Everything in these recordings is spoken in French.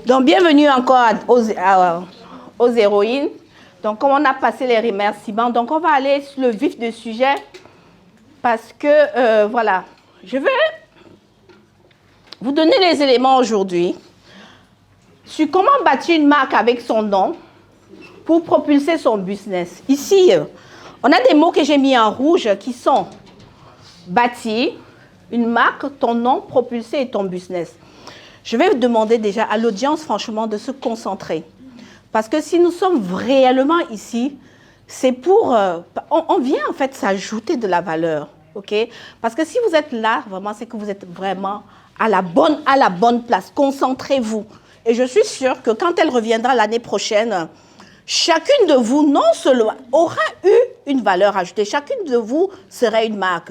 Donc, bienvenue encore aux héroïnes. Donc, comme on a passé les remerciements, donc on va aller sur le vif du sujet parce que, voilà, je vais vous donner les éléments aujourd'hui sur comment bâtir une marque avec son nom pour propulser son business. Ici, on a des mots que j'ai mis en rouge qui sont bâtir, une marque, ton nom, propulser et ton business. Je vais vous demander déjà à l'audience, franchement, de se concentrer. Parce que si nous sommes réellement ici, c'est pour... on vient en fait s'ajouter de la valeur, ok? Parce que si vous êtes là, vraiment, c'est que vous êtes vraiment à la bonne place. Concentrez-vous. Et je suis sûre que quand elle reviendra l'année prochaine, chacune de vous, non seulement, aura eu une valeur ajoutée. Chacune de vous serait une marque.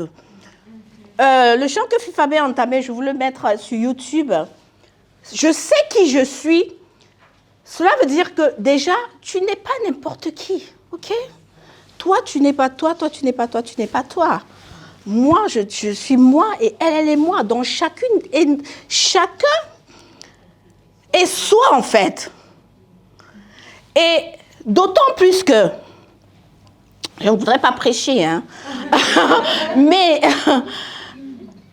Le chant que Fifabé a entamé, je vais vous le mettre sur YouTube. Je sais qui je suis. Cela veut dire que déjà, tu n'es pas n'importe qui, ok? Toi, tu n'es pas toi, toi, tu n'es pas toi, tu n'es pas toi. Moi, je suis moi et elle est moi. Donc, chacun est soi, en fait. Et d'autant plus que, je ne voudrais pas prêcher, hein, mais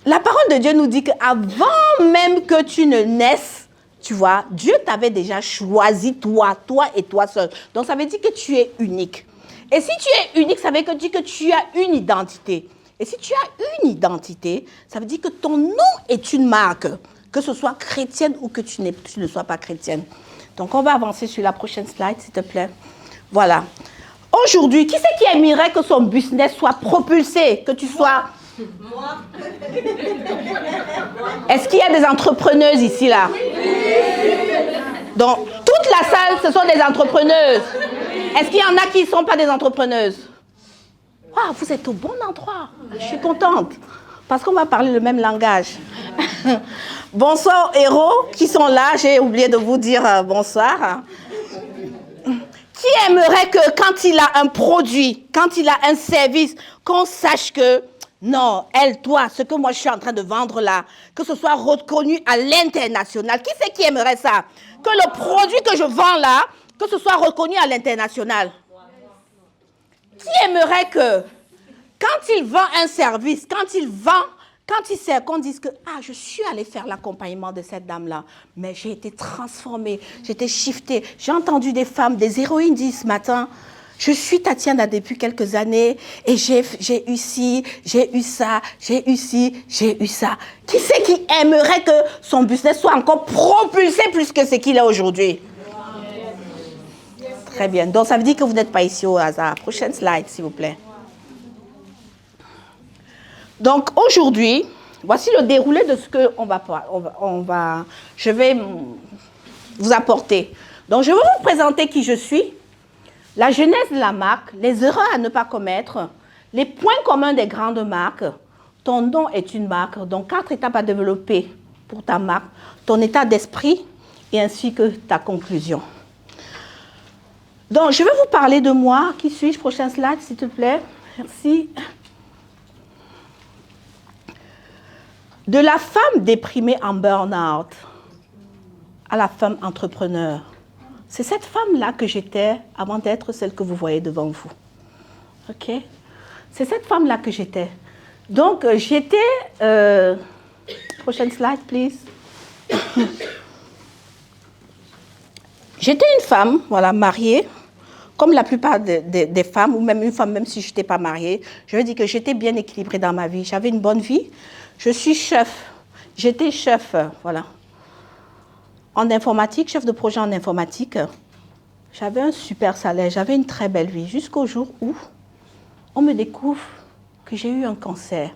la parole de Dieu nous dit qu'avant même que tu ne naisses, tu vois, Dieu t'avait déjà choisi toi et toi seul. Donc, ça veut dire que tu es unique. Et si tu es unique, ça veut dire que tu as une identité. Et si tu as une identité, ça veut dire que ton nom est une marque, que ce soit chrétienne ou que tu ne sois pas chrétienne. Donc, on va avancer sur la prochaine slide, s'il te plaît. Voilà. Aujourd'hui, qui c'est qui aimerait que son business soit propulsé, que tu sois... Moi. Est-ce qu'il y a des entrepreneuses ici, là? Donc, toute la salle, ce sont des entrepreneuses. Est-ce qu'il y en a qui ne sont pas des entrepreneuses? Wow, vous êtes au bon endroit. Je suis contente. Parce qu'on va parler le même langage. Bonsoir aux héros qui sont là. J'ai oublié de vous dire bonsoir. Qui aimerait que quand il a un produit, quand il a un service, qu'on sache que non, elle, toi, ce que moi je suis en train de vendre là, que ce soit reconnu à l'international. Qui c'est qui aimerait ça? Que le produit que je vends là, que ce soit reconnu à l'international. Qui aimerait que quand il vend un service, quand il sert, qu'on dise que je suis allée faire l'accompagnement de cette dame-là, mais j'ai été transformée, j'ai été shiftée. J'ai entendu des femmes, des héroïnes dire ce matin, je suis Tatiana depuis quelques années et j'ai eu ci, j'ai eu ça, j'ai eu ci, j'ai eu ça. Qui c'est qui aimerait que son business soit encore propulsé plus que ce qu'il est aujourd'hui? Très bien. Donc, ça veut dire que vous n'êtes pas ici au hasard. Prochaine slide, s'il vous plaît. Donc, aujourd'hui, voici le déroulé de ce que je vais vous apporter. Donc, je vais vous présenter qui je suis, la genèse de la marque, les erreurs à ne pas commettre, les points communs des grandes marques. Ton nom est une marque, donc 4 étapes à développer pour ta marque, ton état d'esprit et ainsi que ta conclusion. Donc, je vais vous parler de moi. Qui suis-je? Prochain slide, s'il te plaît. Merci. De la femme déprimée en burn-out à la femme entrepreneur. C'est cette femme-là que j'étais avant d'être celle que vous voyez devant vous. OK? C'est cette femme-là que j'étais. Donc, j'étais... prochaine slide, please. J'étais une femme, voilà, mariée, comme la plupart des femmes, ou même une femme, même si je n'étais pas mariée. Je veux dire que j'étais bien équilibrée dans ma vie. J'avais une bonne vie. Je suis chef. J'étais chef, voilà. En informatique, chef de projet en informatique. J'avais un super salaire, j'avais une très belle vie. Jusqu'au jour où on me découvre que j'ai eu un cancer.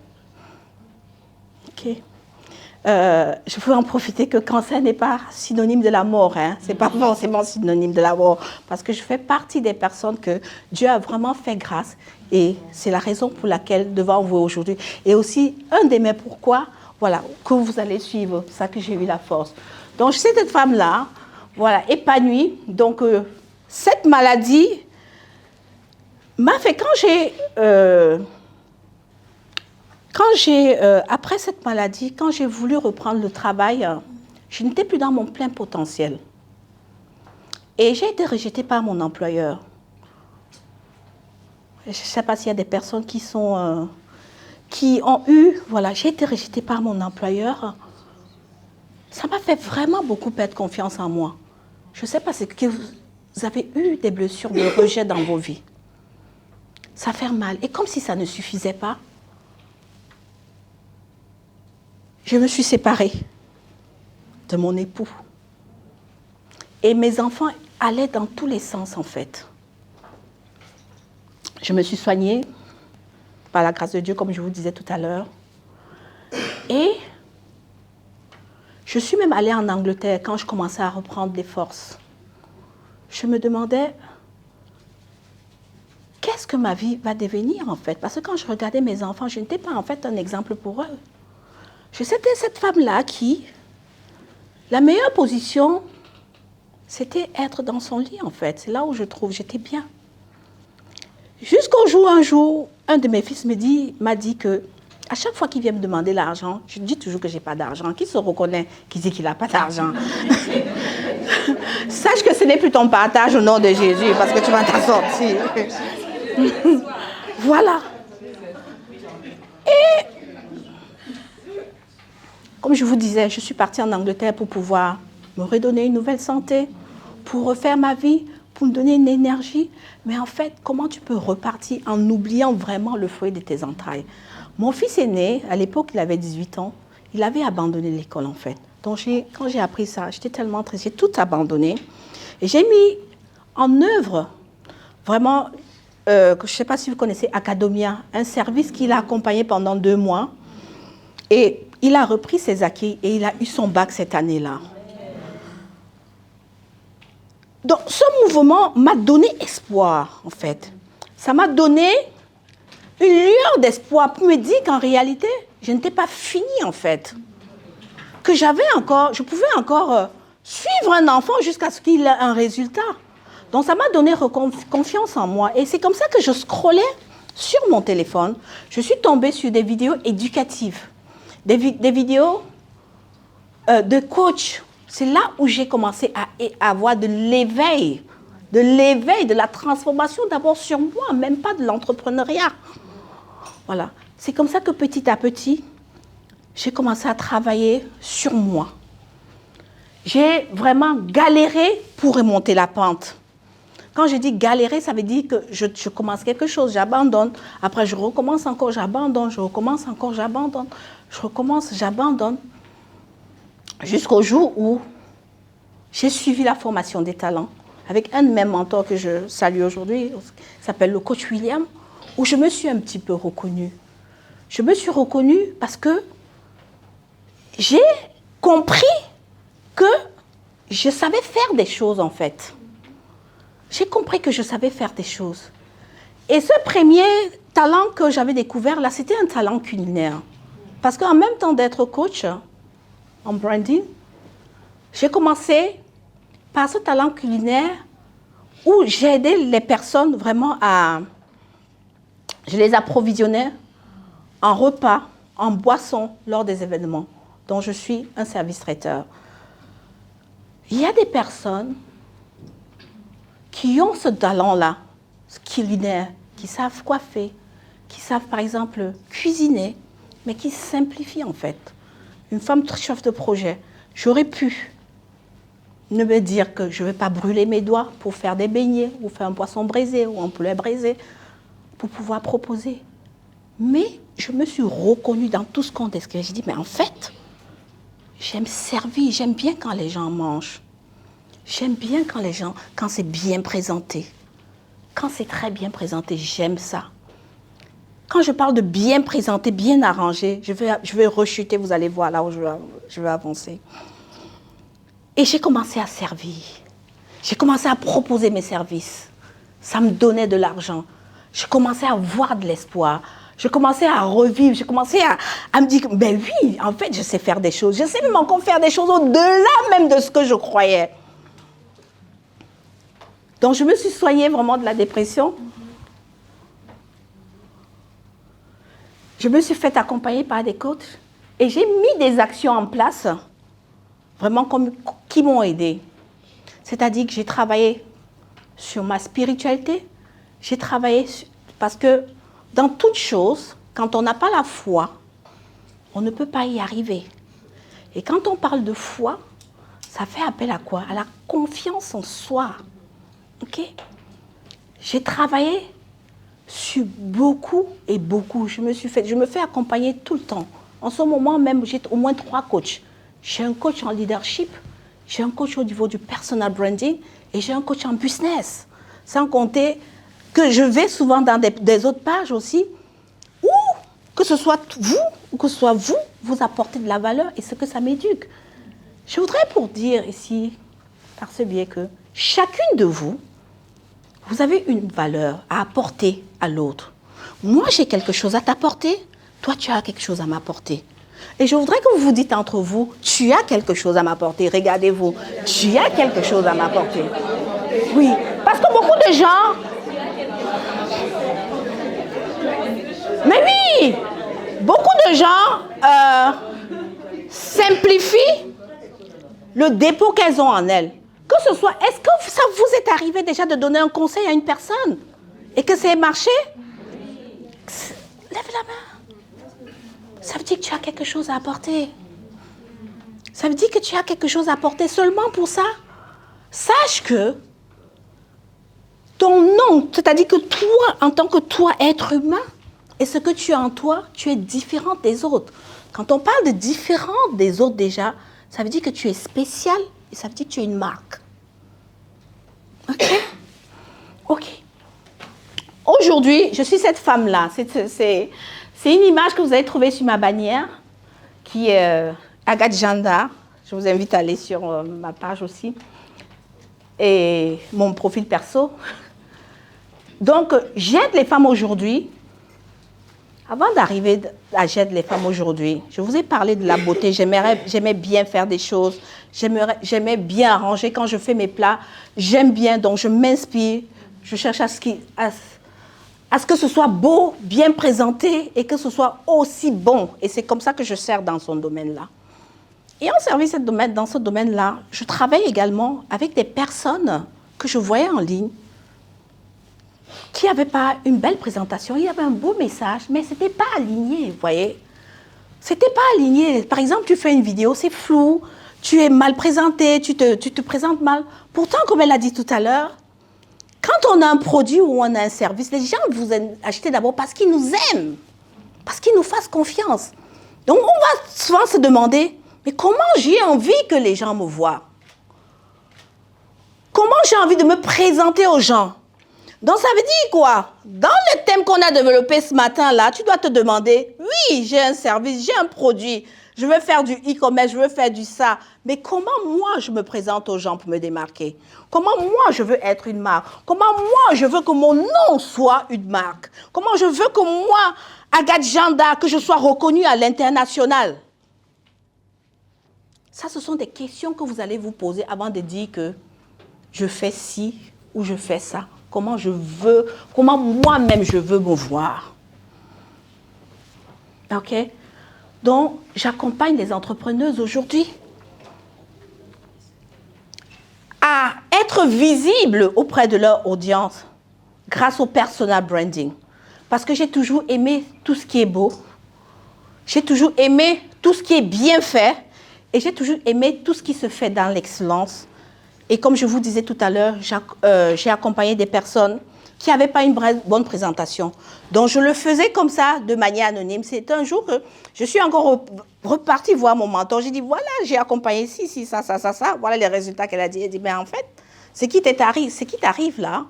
OK. Je peux en profiter que cancer n'est pas synonyme de la mort. Hein. Ce n'est pas forcément synonyme de la mort. Parce que je fais partie des personnes que Dieu a vraiment fait grâce. Et c'est la raison pour laquelle devant vous aujourd'hui. Et aussi, un des mes pourquoi, voilà, que vous allez suivre. C'est ça que j'ai eu la force. Donc, je suis cette femme-là, voilà, épanouie. Donc, cette maladie m'a fait, après cette maladie, quand j'ai voulu reprendre le travail, je n'étais plus dans mon plein potentiel. Et j'ai été rejetée par mon employeur. Je ne sais pas s'il y a des personnes qui ont eu, voilà, j'ai été rejetée par mon employeur. Ça m'a fait vraiment beaucoup perdre confiance en moi. Je ne sais pas si vous avez eu des blessures de rejet dans vos vies. Ça fait mal. Et comme si ça ne suffisait pas, je me suis séparée de mon époux. Et mes enfants allaient dans tous les sens, en fait. Je me suis soignée, par la grâce de Dieu, comme je vous disais tout à l'heure. Et je suis même allée en Angleterre quand je commençais à reprendre des forces. Je me demandais, qu'est-ce que ma vie va devenir, en fait? Parce que quand je regardais mes enfants, je n'étais pas, en fait, un exemple pour eux. C'était cette femme-là qui, la meilleure position, c'était être dans son lit, en fait. C'est là où je trouve, j'étais bien. Jusqu'au jour, un jour, un de mes fils m'a dit que, à chaque fois qu'il vient me demander l'argent, je dis toujours que je n'ai pas d'argent. Qui se reconnaît, qui dit qu'il n'a pas d'argent? Sache que ce n'est plus ton partage au nom de Jésus, parce que tu vas t'en sortir. Voilà. Et, comme je vous disais, je suis partie en Angleterre pour pouvoir me redonner une nouvelle santé, pour refaire ma vie, pour me donner une énergie. Mais en fait, comment tu peux repartir en oubliant vraiment le foyer de tes entrailles? Mon fils aîné, à l'époque, il avait 18 ans, il avait abandonné l'école en fait. Donc quand j'ai appris ça, j'étais tellement triste, j'ai tout abandonné. Et j'ai mis en œuvre vraiment, je ne sais pas si vous connaissez Academia, un service qu'il a accompagné pendant 2 mois. Et il a repris ses acquis et il a eu son bac cette année-là. Donc, ce mouvement m'a donné espoir, en fait. Ça m'a donné une lueur d'espoir pour me dire qu'en réalité, je n'étais pas finie, en fait. Que je pouvais encore suivre un enfant jusqu'à ce qu'il ait un résultat. Donc, ça m'a donné confiance en moi. Et c'est comme ça que je scrollais sur mon téléphone. Je suis tombée sur des vidéos éducatives, des vidéos de coach. C'est là où j'ai commencé à avoir de l'éveil, de la transformation d'abord sur moi, même pas de l'entrepreneuriat. Voilà. C'est comme ça que petit à petit, j'ai commencé à travailler sur moi. J'ai vraiment galéré pour remonter la pente. Quand je dis galérer, ça veut dire que je commence quelque chose, j'abandonne. Après, je recommence encore, j'abandonne. Je recommence encore, j'abandonne. Je recommence, j'abandonne. Jusqu'au jour où j'ai suivi la formation des talents avec un de mes mentors que je salue aujourd'hui, qui s'appelle le coach William, où je me suis un petit peu reconnue. Je me suis reconnue parce que j'ai compris que je savais faire des choses en fait. J'ai compris que je savais faire des choses. Et ce premier talent que j'avais découvert là, c'était un talent culinaire. Parce qu'en même temps d'être coach en branding, j'ai commencé par ce talent culinaire où j'aidais les personnes vraiment je les approvisionnais en repas, en boissons lors des événements. Donc je suis un service traiteur. Il y a des personnes qui ont ce talent-là, ce culinaire, qui savent coiffer, qui savent par exemple cuisiner, mais qui simplifient en fait. Une femme chef de projet, j'aurais pu ne me dire que je ne vais pas brûler mes doigts pour faire des beignets, ou faire un poisson braisé, ou un poulet braisé, pour pouvoir proposer. Mais je me suis reconnue dans tout ce qu'on décrit. J'ai dit, mais en fait, j'aime servir, j'aime bien quand les gens mangent. J'aime bien quand c'est bien présenté. Quand c'est très bien présenté, j'aime ça. Quand je parle de bien présenté, bien arrangé, je vais rechuter, vous allez voir là où je vais avancer. Et j'ai commencé à servir. J'ai commencé à proposer mes services. Ça me donnait de l'argent. Je commençais à avoir de l'espoir. Je commençais à revivre. Je commençais à me dire, ben oui, en fait, je sais faire des choses. Je sais même encore faire des choses au-delà même de ce que je croyais. Donc, je me suis soignée vraiment de la dépression. Je me suis fait accompagner par des coachs. Et j'ai mis des actions en place, vraiment qui m'ont aidée. C'est-à-dire que j'ai travaillé sur ma spiritualité. J'ai travaillé parce que dans toute chose, quand on n'a pas la foi, on ne peut pas y arriver. Et quand on parle de foi, ça fait appel à quoi? À la confiance en soi. Ok? J'ai travaillé sur beaucoup et beaucoup. Je me fais accompagner tout le temps. En ce moment même, j'ai au moins 3 coachs. J'ai un coach en leadership, j'ai un coach au niveau du personal branding et j'ai un coach en business. Sans compter que je vais souvent dans des autres pages aussi, où que ce soit vous ou que ce soit vous, vous apportez de la valeur et ce que ça m'éduque. Je voudrais pour dire ici, par ce biais, que chacune de vous, vous avez une valeur à apporter à l'autre. Moi, j'ai quelque chose à t'apporter. Toi, tu as quelque chose à m'apporter. Et je voudrais que vous vous dites entre vous, tu as quelque chose à m'apporter. Regardez-vous, tu as quelque chose à m'apporter. Oui, parce que beaucoup de gens... Mais oui, beaucoup de gens simplifient le dépôt qu'elles ont en elles. Que ce soit, est-ce que ça vous est arrivé déjà de donner un conseil à une personne et que ça ait marché? Lève la main. Ça veut dire que tu as quelque chose à apporter. Ça veut dire que tu as quelque chose à apporter. Seulement pour ça, sache que ton nom, c'est-à-dire que toi, en tant que toi, être humain, et ce que tu as en toi, tu es différent des autres. Quand on parle de différent des autres déjà, ça veut dire que tu es spécial et ça veut dire que tu es une marque. Ok? Ok. Aujourd'hui, je suis cette femme-là. C'est une image que vous avez trouvée sur ma bannière, qui est Agathe Janda. Je vous invite à aller sur ma page aussi. Et mon profil perso. Donc, j'aide les femmes aujourd'hui. Avant d'arriver à J'aide les femmes aujourd'hui, je vous ai parlé de la beauté. J'aimais bien faire des choses. J'aimais bien arranger quand je fais mes plats. J'aime bien, donc je m'inspire. Je cherche à ce que ce soit beau, bien présenté et que ce soit aussi bon. Et c'est comme ça que je sers dans ce domaine-là. Et en service dans ce domaine-là, je travaille également avec des personnes que je voyais en ligne qui n'avaient pas une belle présentation. Il y avait un beau message, mais ce n'était pas aligné, vous voyez. Ce n'était pas aligné. Par exemple, tu fais une vidéo, c'est flou, tu es mal présenté, tu te présentes mal. Pourtant, comme elle a dit tout à l'heure, quand on a un produit ou on a un service, les gens vous achètent d'abord parce qu'ils nous aiment, parce qu'ils nous fassent confiance. Donc, on va souvent se demander, mais comment j'ai envie que les gens me voient? Comment j'ai envie de me présenter aux gens? Donc, ça veut dire quoi? Dans le thème qu'on a développé ce matin-là, tu dois te demander, oui, j'ai un service, j'ai un produit, je veux faire du e-commerce, je veux faire du ça, mais comment moi je me présente aux gens pour me démarquer? Comment moi je veux être une marque? Comment moi je veux que mon nom soit une marque? Comment je veux que moi, Agathe Janda, que je sois reconnue à l'international? Ça, ce sont des questions que vous allez vous poser avant de dire que je fais ci ou je fais ça. Comment moi-même je veux me voir. Ok? Donc, j'accompagne les entrepreneuses aujourd'hui à être visibles auprès de leur audience grâce au personal branding. Parce que j'ai toujours aimé tout ce qui est beau. J'ai toujours aimé tout ce qui est bien fait. Et j'ai toujours aimé tout ce qui se fait dans l'excellence. Et comme je vous disais tout à l'heure, j'ai accompagné des personnes qui n'avaient pas une bonne présentation. Donc, je le faisais comme ça, de manière anonyme. C'est un jour que je suis encore repartie voir mon mentor. J'ai dit, voilà, j'ai accompagné ci, ça. Voilà les résultats qu'elle a dit. Elle dit, mais en fait, ce qui t'arrive là,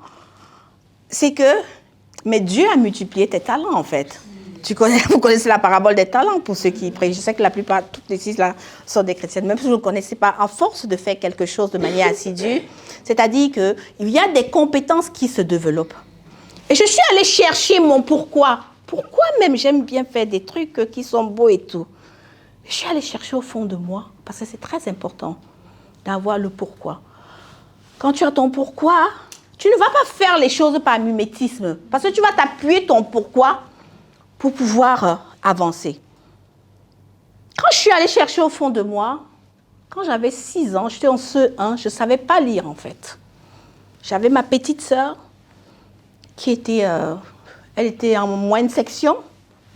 c'est que, mais Dieu a multiplié tes talents, en fait. Vous connaissez la parabole des talents pour ceux qui prient. Je sais que la plupart, toutes les 6 là, sont des chrétiennes. Même si vous ne connaissez pas, à force de faire quelque chose de manière assidue, c'est-à-dire qu'il y a des compétences qui se développent. Et je suis allée chercher mon pourquoi. Pourquoi même j'aime bien faire des trucs qui sont beaux et tout. Je suis allée chercher au fond de moi, parce que c'est très important d'avoir le pourquoi. Quand tu as ton pourquoi, tu ne vas pas faire les choses par mimétisme. Parce que tu vas t'appuyer ton pourquoi pour pouvoir avancer. Quand je suis allée chercher au fond de moi, Quand j'avais 6 ans, j'étais en CE1, je ne savais pas lire en fait. J'avais ma petite sœur qui était, elle était en moyenne section,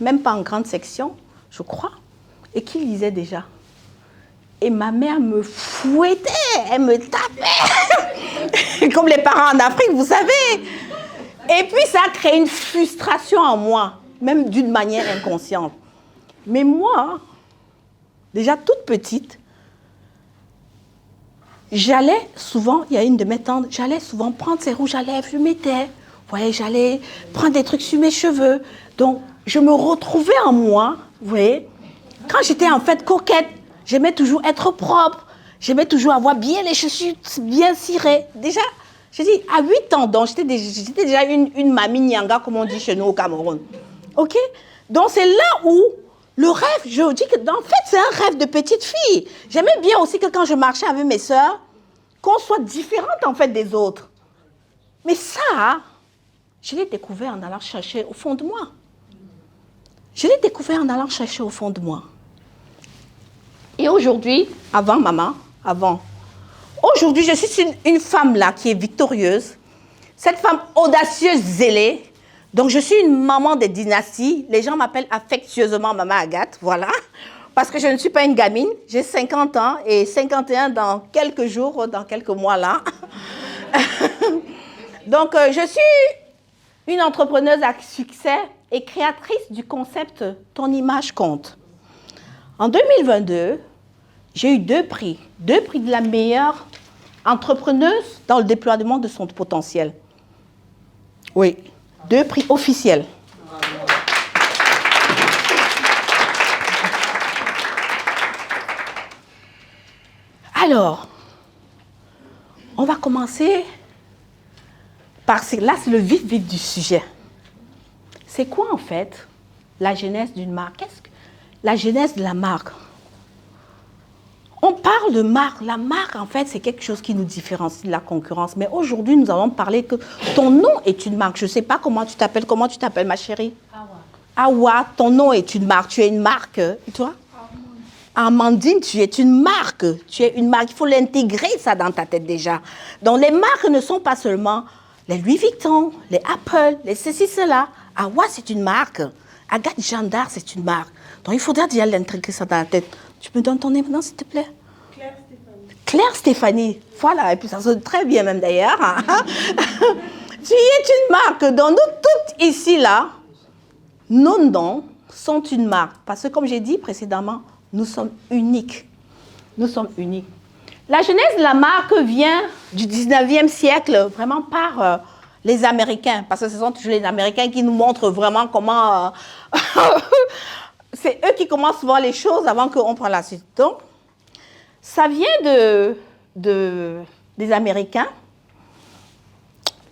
même pas en grande section, je crois, et qui lisait déjà. Et ma mère me fouettait, elle me tapait, comme les parents en Afrique, vous savez. Et puis ça a créé une frustration en moi, même d'une manière inconsciente. Mais moi, déjà toute petite, j'allais souvent, il y a une de mes tantes, j'allais souvent prendre ses rouges à lèvres, je mettais, vous voyez, j'allais prendre des trucs sur mes cheveux. Donc, je me retrouvais en moi, vous voyez. Quand j'étais en fait coquette, j'aimais toujours être propre, j'aimais toujours avoir bien les chaussures bien cirées. Déjà, je dis, à 8 ans, donc, j'étais déjà une mamie nyanga, comme on dit chez nous au Cameroun. OK? Donc, c'est là où le rêve, je dis que, en fait, c'est un rêve de petite fille. J'aimais bien aussi que quand je marchais avec mes sœurs, qu'on soit différente, en fait, des autres. Mais ça, je l'ai découvert en allant chercher au fond de moi. Je l'ai découvert en allant chercher au fond de moi. Et aujourd'hui, avant maman, aujourd'hui, je suis une femme là qui est victorieuse. Cette femme audacieuse, zélée. Donc, je suis une maman des dynasties. Les gens m'appellent affectueusement Maman Agathe, voilà. Parce que je ne suis pas une gamine. J'ai 50 ans et 51 dans quelques jours, dans quelques mois là. Donc, je suis une entrepreneuse à succès et créatrice du concept « Ton image compte ». En 2022, j'ai eu 2 prix. 2 prix de la meilleure entrepreneuse dans le déploiement de son potentiel. Oui, 2 prix officiels. Alors, on va commencer par... Là, c'est le vif du sujet. C'est quoi, en fait, la genèse d'une marque? La genèse de la marque? On parle de marque. La marque, en fait, c'est quelque chose qui nous différencie de la concurrence. Mais aujourd'hui, nous allons parler que ton nom est une marque. Je ne sais pas comment tu t'appelles. Comment tu t'appelles, ma chérie? Awa. Awa, ton nom est une marque. Tu es une marque. Et toi? Amandine, tu es une marque. Tu es une marque. Il faut l'intégrer, ça, dans ta tête déjà. Donc, les marques ne sont pas seulement les Louis Vuitton, les Apple, les ceci, cela. Awa, c'est une marque. Agathe Jeanne d'Arc, c'est une marque. Donc, il faudra déjà l'intégrer ça dans la tête. Tu me donnes ton nom maintenant, s'il te plaît? Claire Stéphanie. Claire Stéphanie. Voilà, et puis ça sonne très bien même d'ailleurs. Tu es une marque. Donc, nous toutes ici, là, nos noms sont une marque. Parce que, comme j'ai dit précédemment, nous sommes uniques. Nous sommes uniques. La genèse de la marque vient du 19e siècle, vraiment par les Américains. Parce que ce sont toujours les Américains qui nous montrent vraiment comment... c'est eux qui commencent souvent les choses avant qu'on prenne la suite. Donc, ça vient des Américains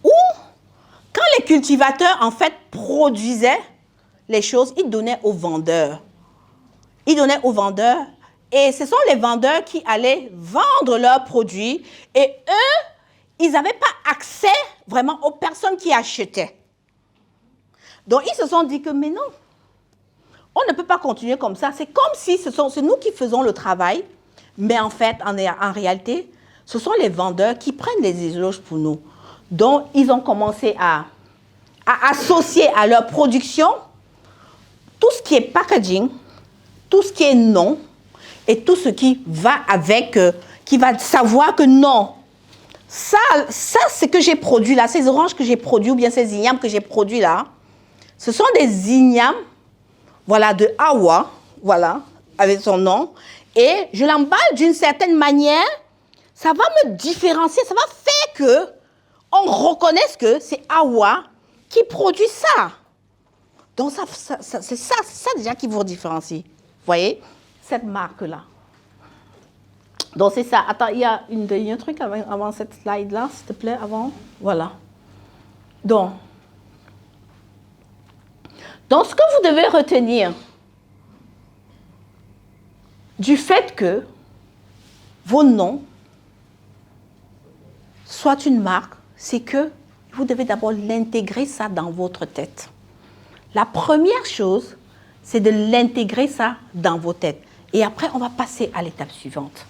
où, quand les cultivateurs, en fait, produisaient les choses, ils donnaient aux vendeurs. Ils donnaient aux vendeurs et ce sont les vendeurs qui allaient vendre leurs produits et eux, ils n'avaient pas accès vraiment aux personnes qui achetaient. Donc, ils se sont dit que, mais non, on ne peut pas continuer comme ça. C'est comme si c'est nous qui faisons le travail, mais en fait, en réalité, ce sont les vendeurs qui prennent les éloges pour nous. Donc, ils ont commencé à associer à leur production tout ce qui est packaging, tout ce qui est nom et tout ce qui va avec, qui va savoir que non, ça c'est que j'ai produit là, ces oranges que j'ai produits ou bien ces ignames que j'ai produits là, ce sont des ignames, voilà, de Awa, voilà, avec son nom, et je l'emballe d'une certaine manière, ça va me différencier, ça va faire que on reconnaisse que c'est Awa qui produit ça. Donc c'est ça déjà qui vous différencie. Vous voyez, cette marque-là. Donc, c'est ça. Attends, il y a un truc avant cette slide-là, s'il te plaît, avant. Voilà. Donc, ce que vous devez retenir du fait que vos noms soient une marque, c'est que vous devez d'abord l'intégrer ça dans votre tête. La première chose, c'est de l'intégrer ça dans vos têtes. Et après, on va passer à l'étape suivante.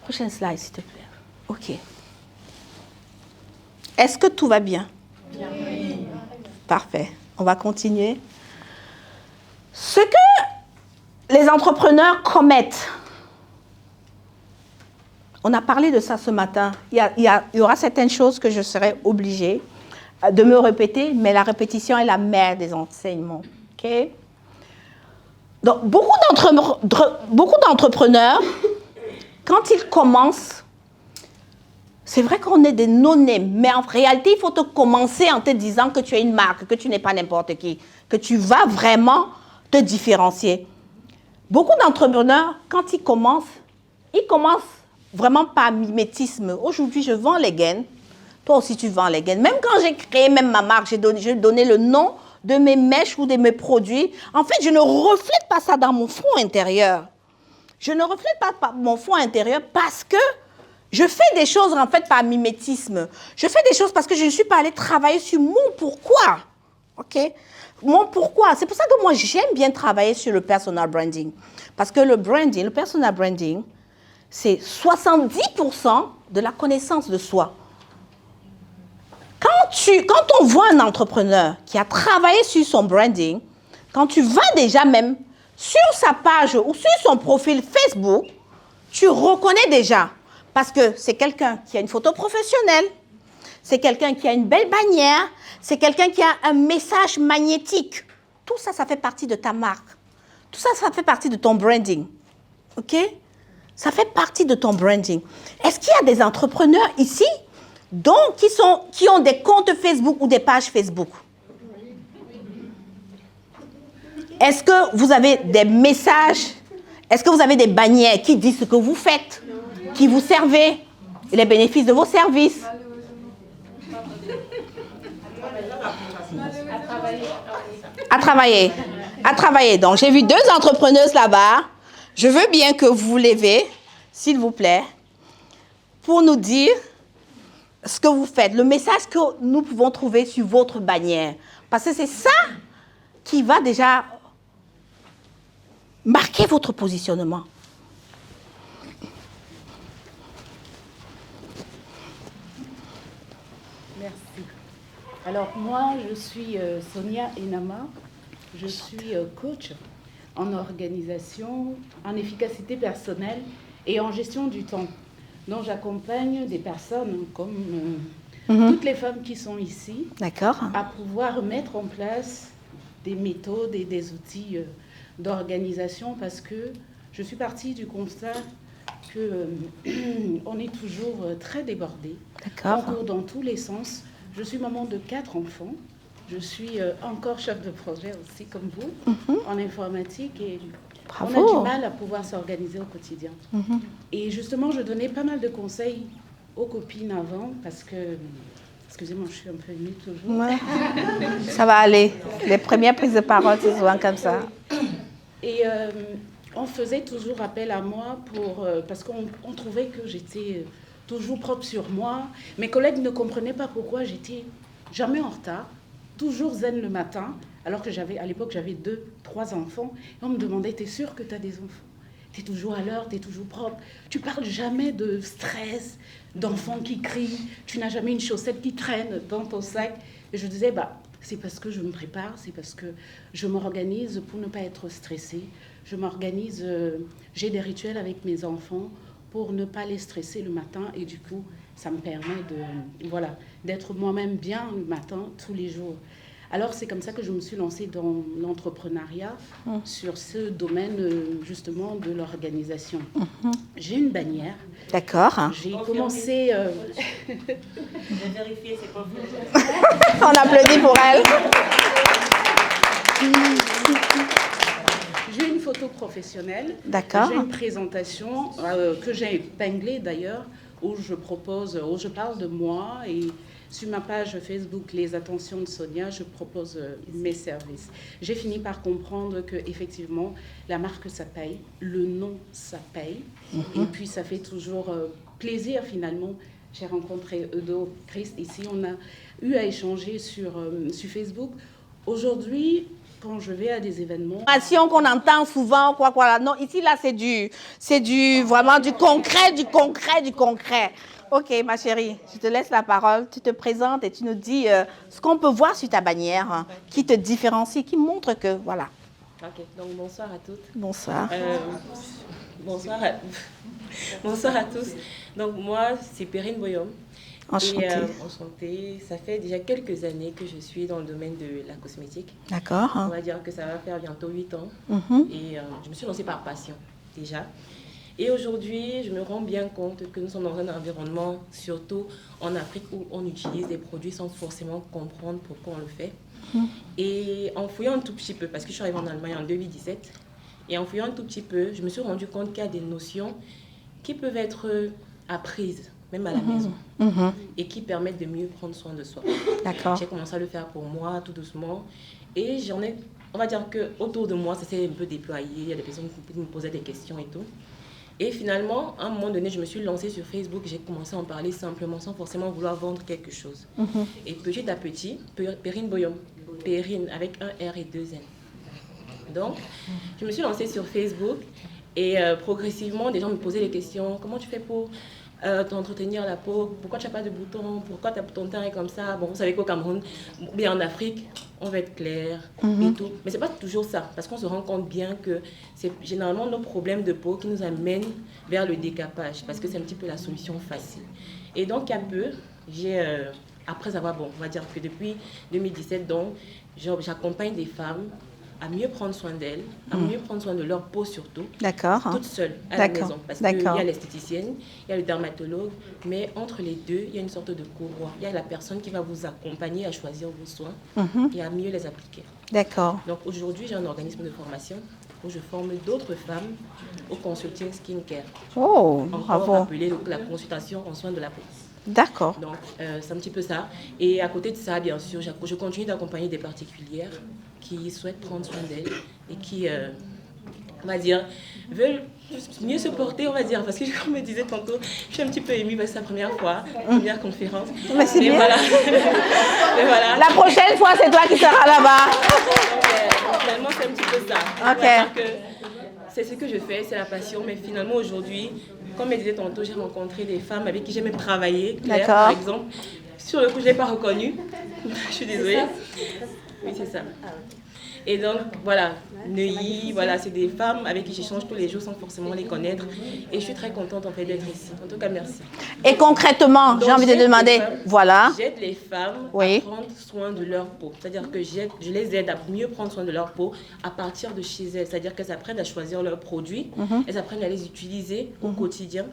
Prochaine slide, s'il te plaît. OK. Est-ce que tout va bien? Bien. Parfait. On va continuer. Ce que les entrepreneurs commettent, on a parlé de ça ce matin. Il y aura certaines choses que je serai obligée de me répéter, mais la répétition est la mère des enseignements. OK? Donc, beaucoup d'entrepreneurs, quand ils commencent, c'est vrai qu'on est des non-names, mais en réalité, il faut te commencer en te disant que tu es une marque, que tu n'es pas n'importe qui, que tu vas vraiment te différencier. Beaucoup d'entrepreneurs, quand ils commencent vraiment par mimétisme. Aujourd'hui, je vends les gaines. Toi aussi, tu vends les gaines. Même quand j'ai créé même ma marque, j'ai donné le nom de mes mèches ou de mes produits. En fait, je ne reflète pas ça dans mon fond intérieur. Je ne reflète pas mon fond intérieur parce que je fais des choses en fait par mimétisme. Je fais des choses parce que je ne suis pas allée travailler sur mon pourquoi. OK? Mon pourquoi. C'est pour ça que moi, j'aime bien travailler sur le personal branding. Parce que le personal branding, c'est 70% de la connaissance de soi. Quand on voit un entrepreneur qui a travaillé sur son branding, quand tu vas déjà même sur sa page ou sur son profil Facebook, tu reconnais déjà. Parce que c'est quelqu'un qui a une photo professionnelle, c'est quelqu'un qui a une belle bannière, c'est quelqu'un qui a un message magnétique. Tout ça, ça fait partie de ta marque. Tout ça, ça fait partie de ton branding. OK? Ça fait partie de ton branding. Est-ce qu'il y a des entrepreneurs ici qui ont des comptes Facebook ou des pages Facebook? Est-ce que vous avez des messages? Est-ce que vous avez des bannières qui disent ce que vous faites, qui vous servez, et les bénéfices de vos services? À travailler. Donc, j'ai vu 2 entrepreneuses là-bas. Je veux bien que vous vous levez, s'il vous plaît, pour nous dire ce que vous faites, le message que nous pouvons trouver sur votre bannière. Parce que c'est ça qui va déjà marquer votre positionnement. Merci. Alors, moi, je suis Sonia Enama. Je suis coach en organisation, en efficacité personnelle et en gestion du temps. Donc, j'accompagne des personnes comme toutes les femmes qui sont ici à pouvoir mettre en place des méthodes et des outils d'organisation parce que je suis partie du constat qu'on est toujours très débordé. On court dans tous les sens. Je suis maman de 4 enfants. Je suis encore chef de projet aussi, comme vous, en informatique. Et on a du mal à pouvoir s'organiser au quotidien. Et justement, je donnais pas mal de conseils aux copines avant, parce que, excusez-moi, je suis un peu émue toujours. Ouais. Ça va aller. Les premières prises de parole, c'est souvent comme ça. Et on faisait toujours appel à moi parce qu'on trouvait que j'étais toujours propre sur moi. Mes collègues ne comprenaient pas pourquoi j'étais jamais en retard, toujours zen le matin, alors que à l'époque, j'avais 2, 3 enfants. Et on me demandait, t'es sûre que t'as des enfants? T'es toujours à l'heure, t'es toujours propre. Tu parles jamais de stress, d'enfants qui crient. Tu n'as jamais une chaussette qui traîne dans ton sac. Et je disais, c'est parce que je me prépare, c'est parce que je m'organise pour ne pas être stressée. Je m'organise, j'ai des rituels avec mes enfants pour ne pas les stresser le matin. Et du coup, ça me permet d'être moi-même bien le matin, tous les jours. Alors, c'est comme ça que je me suis lancée dans l'entrepreneuriat sur ce domaine, justement, de l'organisation. J'ai une bannière. D'accord. J'ai commencé... J'ai vérifié, c'est pas On applaudit pour elle. J'ai une photo professionnelle. D'accord. J'ai une présentation que j'ai épinglée, d'ailleurs, où je parle de moi et... Sur ma page Facebook, Les Attentions de Sonia, je propose mes services. J'ai fini par comprendre qu'effectivement, la marque, ça paye, le nom, ça paye. Et puis, ça fait toujours plaisir, finalement. J'ai rencontré Edo Christ ici. On a eu à échanger sur Facebook. Aujourd'hui, quand je vais à des événements. Formation qu'on entend souvent, quoi. Non, ici, là, vraiment du concret. Ok, ma chérie, je te laisse la parole. Tu te présentes et tu nous dis ce qu'on peut voir sur ta bannière, hein, qui te différencie, qui montre que, voilà. Ok, donc bonsoir à toutes. Bonsoir. Bonsoir à tous. Donc moi, c'est Perrine Boyom. Enchantée. Enchantée. Ça fait déjà quelques années que je suis dans le domaine de la cosmétique. D'accord. On va dire que ça va faire bientôt 8 ans. Et je me suis lancée par passion, déjà. Et aujourd'hui, je me rends bien compte que nous sommes dans un environnement, surtout en Afrique, où on utilise des produits sans forcément comprendre pourquoi on le fait. Et en fouillant un tout petit peu, parce que je suis arrivée en Allemagne en 2017, et en fouillant un tout petit peu, je me suis rendu compte qu'il y a des notions qui peuvent être apprises, même à la maison, et qui permettent de mieux prendre soin de soi. D'accord. J'ai commencé à le faire pour moi, tout doucement, et on va dire qu'autour de moi, ça s'est un peu déployé, il y a des personnes qui me posaient des questions et tout. Et finalement, à un moment donné, je me suis lancée sur Facebook, j'ai commencé à en parler simplement, sans forcément vouloir vendre quelque chose. Et petit à petit, Perrine Boyom, Perrine avec un R et 2 N. Donc, je me suis lancée sur Facebook et progressivement, des gens me posaient des questions. Comment tu fais pour t'entretenir la peau? Pourquoi tu n'as pas de boutons? Pourquoi ton teint est comme ça? Bon, vous savez qu'au Cameroun, bien en Afrique, on va être clair et tout. Mais ce n'est pas toujours ça, parce qu'on se rend compte bien que c'est généralement nos problèmes de peau qui nous amènent vers le décapage, parce que c'est un petit peu la solution facile. Et donc, un peu, après avoir, on va dire que depuis 2017, donc, j'accompagne des femmes à mieux prendre soin d'elles, à mieux prendre soin de leur peau surtout, toutes seules à la maison. Parce qu'il y a l'esthéticienne, il y a le dermatologue, mais entre les deux, il y a une sorte de courroie. Il y a la personne qui va vous accompagner à choisir vos soins et à mieux les appliquer. D'accord. Donc aujourd'hui, j'ai un organisme de formation où je forme d'autres femmes au consulting skincare. Oh, bravo. Encore appelé la consultation en soins de la peau. D'accord. Donc, c'est un petit peu ça. Et à côté de ça, bien sûr, je continue d'accompagner des particulières qui souhaitent prendre soin d'elles et qui, on va dire, veulent mieux se porter, on va dire. Parce que, comme je me disais tantôt, je suis un petit peu émue parce que c'est la première fois, première conférence. Mais c'est bien. Voilà. Et voilà. La prochaine fois, c'est toi qui seras là-bas. Donc, finalement, c'est un petit peu ça. Ok. C'est ce que je fais, c'est la passion. Mais finalement, aujourd'hui, comme je disais tantôt, j'ai rencontré des femmes avec qui j'ai même travaillé. Claire, par exemple. Sur le coup, je ne l'ai pas reconnue. Je suis désolée. Oui, c'est ça. Et donc, voilà, Neuilly, voilà, c'est des femmes avec qui j'échange tous les jours sans forcément les connaître. Et je suis très contente, en fait, d'être ici. En tout cas, merci. Et concrètement, j'ai envie de demander, voilà. J'aide les femmes à prendre soin de leur peau. C'est-à-dire que je les aide à mieux prendre soin de leur peau à partir de chez elles. C'est-à-dire qu'elles apprennent à choisir leurs produits, elles apprennent à les utiliser au quotidien.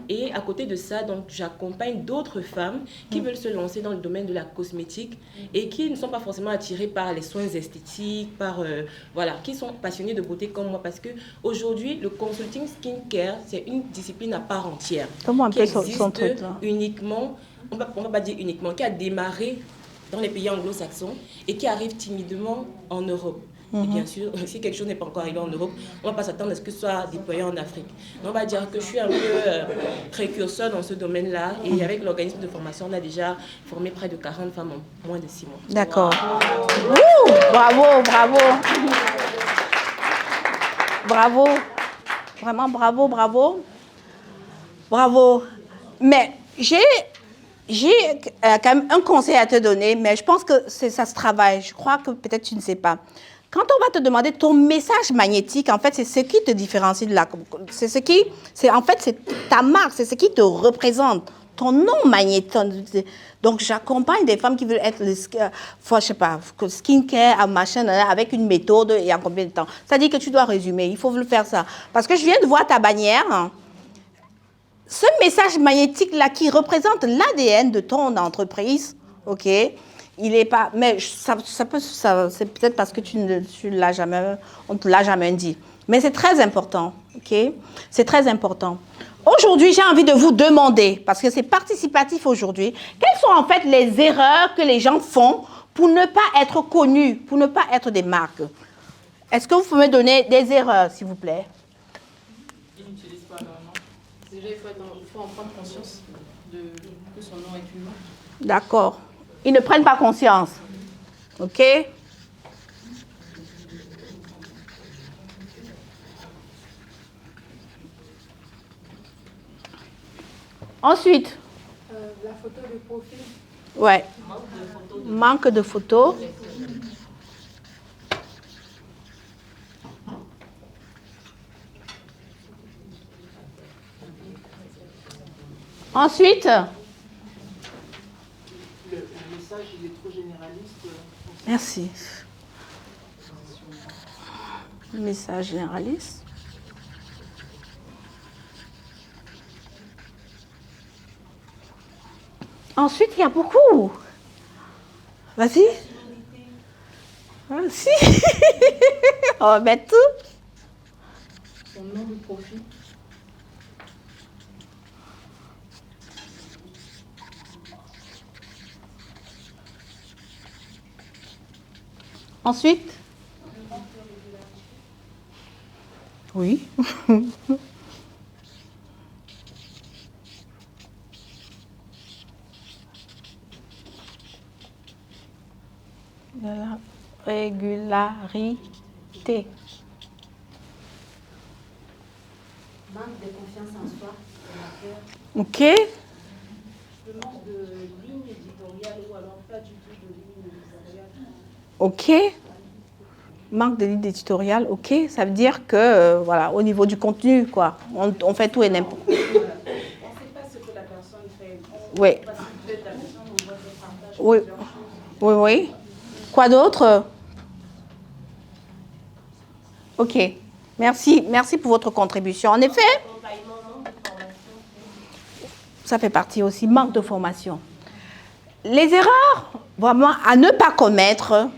Et à côté de ça, donc, j'accompagne d'autres femmes qui veulent se lancer dans le domaine de la cosmétique et qui ne sont pas forcément attirées par les soins esthétiques, voilà, qui sont passionnés de beauté comme moi, parce que aujourd'hui le consulting skincare, c'est une discipline à part entière. Comment qui existe uniquement, on va pas dire uniquement, qui a démarré dans les pays anglo-saxons et qui arrive timidement en Europe. Et bien sûr, si quelque chose n'est pas encore arrivé en Europe, on ne va pas s'attendre à ce que ce soit déployé en Afrique. Donc, on va dire que je suis un peu précurseur dans ce domaine-là. Et avec l'organisme de formation, on a déjà formé près de 40 femmes en moins de 6 mois. D'accord. Wow. Bravo, bravo. Bravo. Vraiment, bravo, bravo. Bravo. Mais j'ai quand même un conseil à te donner, mais je pense que ça se travaille. Je crois que peut-être tu ne sais pas. Quand on va te demander ton message magnétique, en fait, c'est ce qui te différencie de la... En fait, c'est ta marque, c'est ce qui te représente, ton nom magnétique. Donc, j'accompagne des femmes qui veulent être, je sais pas, skincare, machin, avec une méthode et en combien de temps. C'est-à-dire que tu dois résumer, il faut le faire ça. Parce que je viens de voir ta bannière, hein. Ce message magnétique-là qui représente l'ADN de ton entreprise, ok, il est pas, mais c'est peut-être parce que on ne te l'a jamais dit. Mais c'est très important, ok? C'est très important. Aujourd'hui, j'ai envie de vous demander, parce que c'est participatif aujourd'hui, quelles sont en fait les erreurs que les gens font pour ne pas être connus, pour ne pas être des marques? Est-ce que vous pouvez me donner des erreurs, s'il vous plaît? Ils n'utilisent pas leur nom. Déjà, il faut en prendre conscience que son nom est une marque. D'accord. Ils ne prennent pas conscience. OK? Ensuite, La photo de profil. ouais. Manque de photos. Ensuite, Le message, il est trop généraliste. merci. Message généraliste. Ensuite, il y a beaucoup. Vas-y. Si. On va mettre tout. Son nom de profil. Ensuite. Oui. De la régularité. Manque de confiance en soi. Ok. Le manque de ligne éditoriale ou alors pas du tout de ligne éditoriale. Ok. Manque de ligne éditoriale, ok. Ça veut dire que, voilà, au niveau du contenu, quoi, on fait tout et n'importe quoi. On ne sait pas ce que la personne fait. Oui. Parce que peut-être la personne, on voit qu'elle partage Oui. plusieurs choses. Oui, oui. Quoi d'autre? Ok. Merci pour votre contribution. En effet, ça fait partie aussi, manque de formation. Les erreurs, vraiment, à ne pas commettre,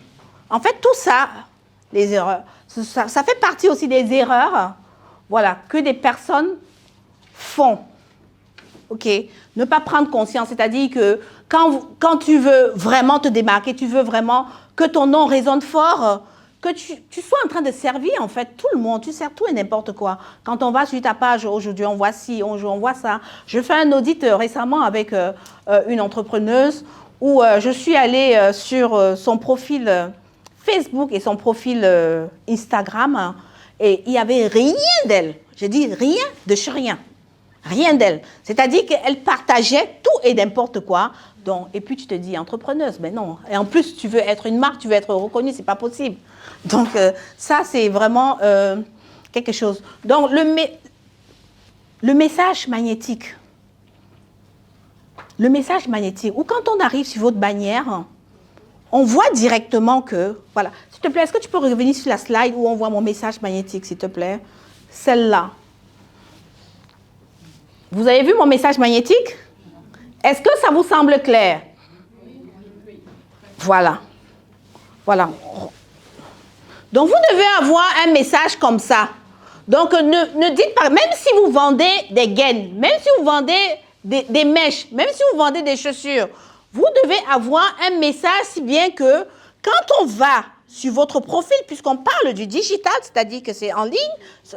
en fait, tout ça, les erreurs, ça fait partie aussi des erreurs, voilà, que des personnes font. Ok? Ne pas prendre conscience, c'est-à-dire que quand tu veux vraiment te démarquer, tu veux vraiment que ton nom résonne fort, que tu sois en train de servir, en fait, tout le monde. Tu sers tout et n'importe quoi. Quand on va sur ta page, aujourd'hui, on voit ci, on voit ça. Je fais un audit récemment avec une entrepreneuse où je suis allée sur son profil Facebook et son profil Instagram et il n'y avait rien d'elle. J'ai dit rien de chez rien. Rien d'elle. C'est-à-dire qu'elle partageait tout et n'importe quoi. Donc, et puis tu te dis entrepreneuse, mais non. Et en plus, tu veux être une marque, tu veux être reconnue, c'est pas possible. Donc, ça, c'est vraiment quelque chose. Donc, le message magnétique. Le message magnétique, ou quand on arrive sur votre bannière, on voit directement que, voilà. S'il te plaît, est-ce que tu peux revenir sur la slide où on voit mon message magnétique, s'il te plaît? Celle-là. Vous avez vu mon message magnétique? Est-ce que ça vous semble clair? Voilà. Voilà. Donc, vous devez avoir un message comme ça. Donc, ne dites pas, même si vous vendez des gaines, même si vous vendez des mèches, même si vous vendez des chaussures, vous devez avoir un message si bien que quand on va sur votre profil, puisqu'on parle du digital, c'est-à-dire que c'est en ligne,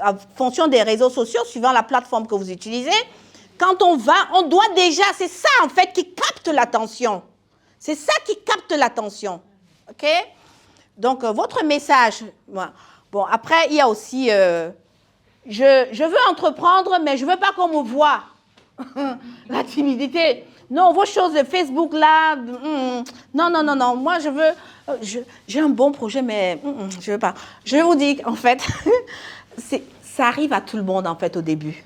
en fonction des réseaux sociaux, suivant la plateforme que vous utilisez, quand on va, on doit déjà, c'est ça en fait qui capte l'attention. C'est ça qui capte l'attention. OK? Donc, votre message, bon, après, il y a aussi, je veux entreprendre, mais je ne veux pas qu'on me voie. La timidité. Non, vos choses de Facebook là, non. Moi, je veux, j'ai un bon projet, mais je ne veux pas. Je vous dis, en fait, ça arrive à tout le monde, en fait, au début.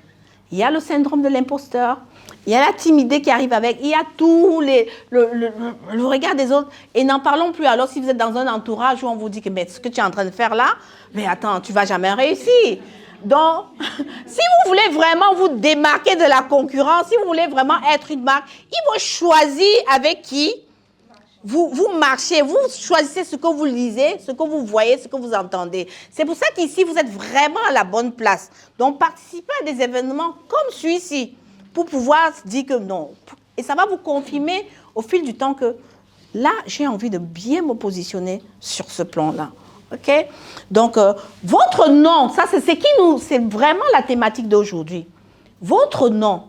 Il y a le syndrome de l'imposteur, il y a la timidité qui arrive avec, il y a tout le regard des autres. Et n'en parlons plus. Alors, si vous êtes dans un entourage où on vous dit que mais ce que tu es en train de faire là, mais attends, tu ne vas jamais réussir. Donc, si vous voulez vraiment vous démarquer de la concurrence, si vous voulez vraiment être une marque, il faut choisir avec qui vous marchez, vous choisissez ce que vous lisez, ce que vous voyez, ce que vous entendez. C'est pour ça qu'ici, vous êtes vraiment à la bonne place. Donc, participez à des événements comme celui-ci pour pouvoir se dire que non. Et ça va vous confirmer au fil du temps que là, j'ai envie de bien me positionner sur ce plan-là. OK? Donc, votre nom, ça, c'est vraiment la thématique d'aujourd'hui. Votre nom,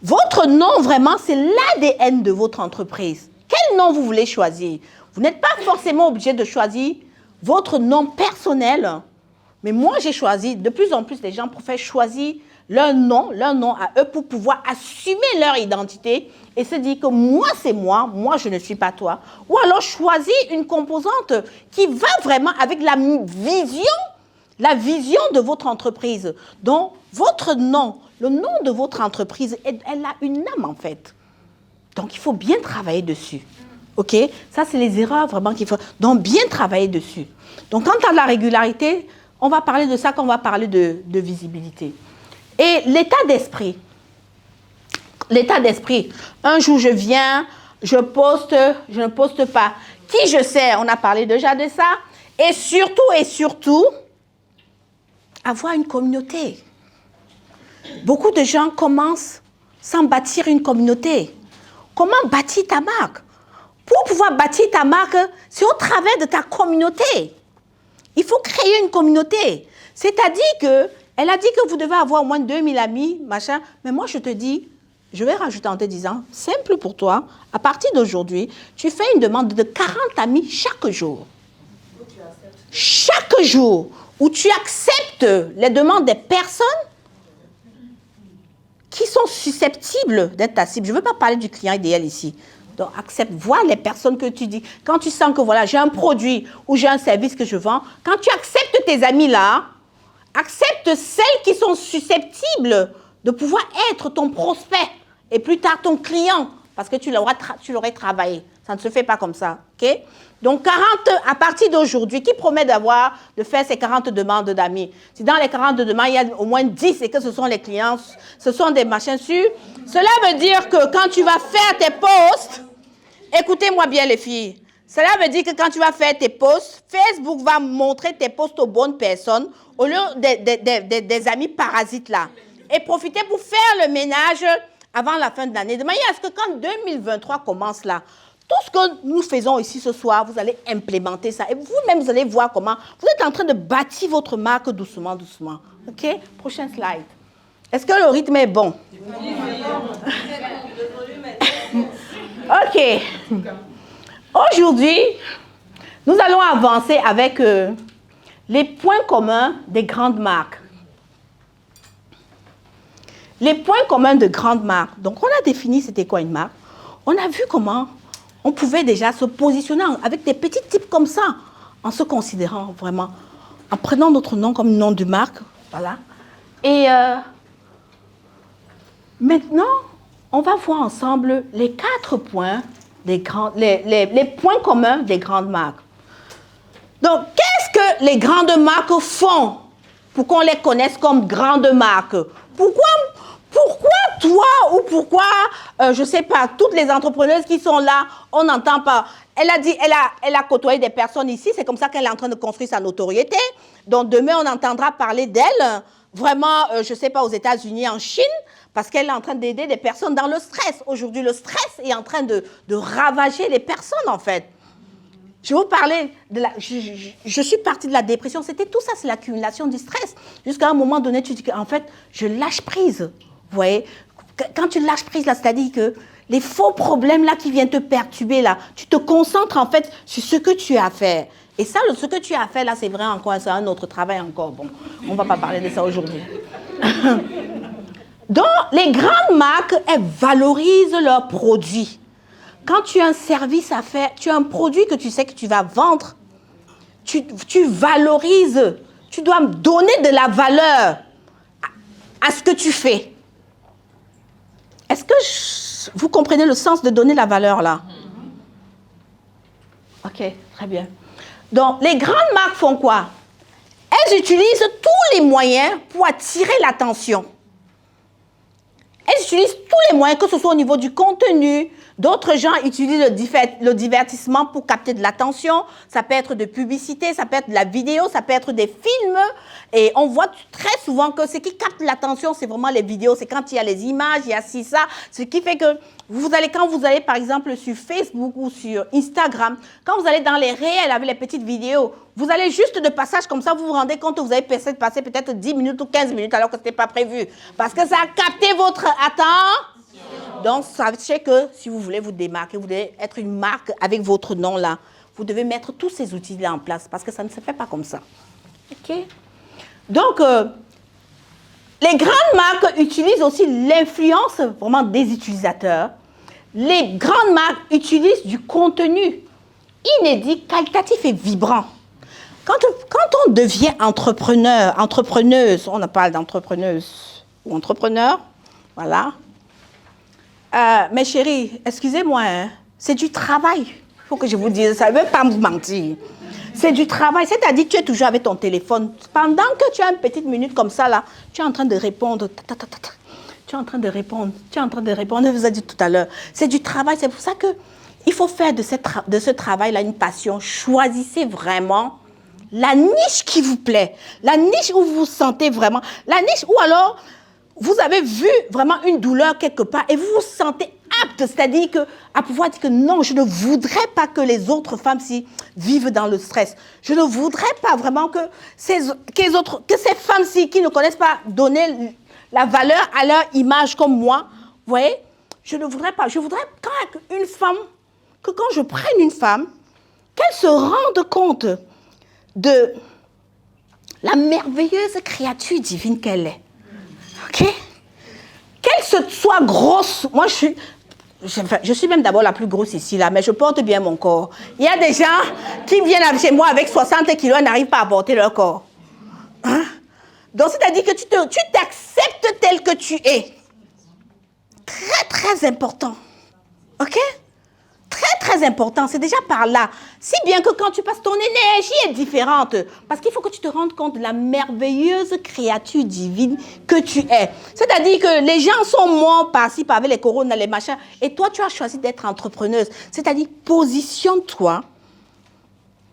vraiment, c'est l'ADN de votre entreprise. Quel nom vous voulez choisir? Vous n'êtes pas forcément obligé de choisir votre nom personnel. Mais moi, j'ai choisi, de plus en plus, les gens préfèrent choisir leur nom à eux pour pouvoir assumer leur identité et se dire que moi, c'est moi je ne suis pas toi. Ou alors choisir une composante qui va vraiment avec la vision de votre entreprise. Donc, votre nom, le nom de votre entreprise, elle a une âme en fait. Donc, il faut bien travailler dessus. OK? Ça, c'est les erreurs vraiment qu'il faut. Donc, bien travailler dessus. Donc, quant à la régularité, on va parler de ça quand on va parler de visibilité. Et l'état d'esprit. L'état d'esprit. Un jour, je viens, je poste, je ne poste pas. Qui je sais, on a parlé déjà de ça. Et surtout, avoir une communauté. Beaucoup de gens commencent sans bâtir une communauté. Comment bâtir ta marque? Pour pouvoir bâtir ta marque, c'est au travers de ta communauté. Il faut créer une communauté. C'est-à-dire qu'elle a dit que vous devez avoir au moins 2000 amis, machin. Mais moi, je te dis, je vais rajouter en te disant, simple pour toi, à partir d'aujourd'hui, tu fais une demande de 40 amis chaque jour. Chaque jour où tu acceptes les demandes des personnes qui sont susceptibles d'être ta cible. Je ne veux pas parler du client idéal ici. Donc, accepte, vois les personnes que tu dis. Quand tu sens que voilà, j'ai un produit ou j'ai un service que je vends, quand tu acceptes tes amis là, accepte celles qui sont susceptibles de pouvoir être ton prospect et plus tard ton client parce que tu l'aurais travaillé. Ça ne se fait pas comme ça. Okay? Donc, 40, à partir d'aujourd'hui, qui promet de faire ces 40 demandes d'amis? Si dans les 40 demandes, il y a au moins 10 et que ce sont les clients, ce sont des machins sûrs, cela veut dire que quand tu vas faire tes posts, écoutez-moi bien les filles, cela veut dire que quand tu vas faire tes posts, Facebook va montrer tes posts aux bonnes personnes au lieu des amis parasites là. Et profitez pour faire le ménage avant la fin de l'année. De manière à ce que quand 2023 commence là, tout ce que nous faisons ici ce soir, vous allez implémenter ça. Et vous-même, vous allez voir comment vous êtes en train de bâtir votre marque doucement, doucement. OK? Prochain slide. Est-ce que le rythme est bon? OK. Aujourd'hui, nous allons avancer avec les points communs des grandes marques. Les points communs de grandes marques. Donc, on a défini c'était quoi une marque. On a vu comment on pouvait déjà se positionner avec des petits types comme ça, en se considérant vraiment, en prenant notre nom comme nom de marque. Voilà. Et maintenant, on va voir ensemble les 4 points, les points communs des grandes marques. Donc, qu'est-ce que les grandes marques font pour qu'on les connaisse comme grandes marques? Pourquoi toi ou pourquoi, je ne sais pas, toutes les entrepreneuses qui sont là, on n'entend pas. Elle a dit, elle a côtoyé des personnes ici, c'est comme ça qu'elle est en train de construire sa notoriété. Donc demain, on entendra parler d'elle, vraiment, je ne sais pas, aux États-Unis, en Chine, parce qu'elle est en train d'aider des personnes dans le stress. Aujourd'hui, le stress est en train de ravager les personnes, en fait. Je vais vous parler de je suis partie de la dépression. C'était tout ça, c'est l'accumulation du stress. Jusqu'à un moment donné, tu dis qu'en fait, je lâche prise. Vous voyez? Quand tu lâches prise, là, c'est-à-dire que les faux problèmes là qui viennent te perturber, là, tu te concentres en fait sur ce que tu as à faire. Et ça, ce que tu as à faire, là, c'est vrai encore, c'est un autre travail encore. Bon, on ne va pas parler de ça aujourd'hui. Donc, les grandes marques, elles valorisent leurs produits. Quand tu as un service à faire, tu as un produit que tu sais que tu vas vendre, tu valorises, tu dois donner de la valeur à ce que tu fais. Est-ce que vous comprenez le sens de donner la valeur là? Ok, très bien. Donc, les grandes marques font quoi? Elles utilisent tous les moyens pour attirer l'attention. Elles utilisent tous les moyens, que ce soit au niveau du contenu. D'autres gens utilisent le divertissement pour capter de l'attention. Ça peut être de publicité, ça peut être de la vidéo, ça peut être des films. Et on voit très souvent que ce qui capte l'attention, c'est vraiment les vidéos. C'est quand il y a les images, il y a ci, ça. Ce qui fait que quand vous allez par exemple sur Facebook ou sur Instagram, quand vous allez dans les réels avec les petites vidéos, vous allez juste de passage comme ça, vous vous rendez compte que vous avez passé peut-être 10 minutes ou 15 minutes alors que ce n'était pas prévu. Parce que ça a capté votre attention. Donc, sachez que si vous voulez vous démarquer, vous devez être une marque avec votre nom là, vous devez mettre tous ces outils-là en place parce que ça ne se fait pas comme ça. OK? Donc, Les grandes marques utilisent aussi l'influence vraiment des utilisateurs. Les grandes marques utilisent du contenu inédit, qualitatif et vibrant. Quand on devient entrepreneur, entrepreneuse, on parle d'entrepreneuse ou entrepreneur, voilà. Mes chéris, excusez-moi, hein, c'est du travail. Il faut que je vous dise ça, je ne veux pas vous mentir. C'est du travail, c'est-à-dire que tu es toujours avec ton téléphone. Pendant que tu as une petite minute comme ça, là, tu es en train de répondre. Tu es en train de répondre. Je vous ai dit tout à l'heure. C'est du travail, c'est pour ça qu'il faut faire de ce travail-là une passion. Choisissez vraiment la niche qui vous plaît, la niche où vous vous sentez vraiment, la niche où alors vous avez vu vraiment une douleur quelque part et vous vous sentez apte, c'est-à-dire à pouvoir dire que non, je ne voudrais pas que les autres femmes vivent dans le stress. Je ne voudrais pas vraiment que ces femmes-ci qui ne connaissent pas donner la valeur à leur image comme moi, vous voyez, je ne voudrais pas. Je voudrais que quand je prenne une femme, qu'elle se rende compte de la merveilleuse créature divine qu'elle est. OK? Qu'elle soit grosse. Moi, je suis même d'abord la plus grosse ici, là, mais je porte bien mon corps. Il y a des gens qui viennent chez moi avec 60 kilos et n'arrivent pas à porter leur corps. Hein? Donc, c'est-à-dire que tu t'acceptes tel que tu es. Très, très important. OK? Très, très important. C'est déjà par là. Si bien que quand tu passes, ton énergie est différente. Parce qu'il faut que tu te rendes compte de la merveilleuse créature divine que tu es. C'est-à-dire que les gens sont morts par-ci, par les coronas, les machins. Et toi, tu as choisi d'être entrepreneuse. C'est-à-dire, positionne-toi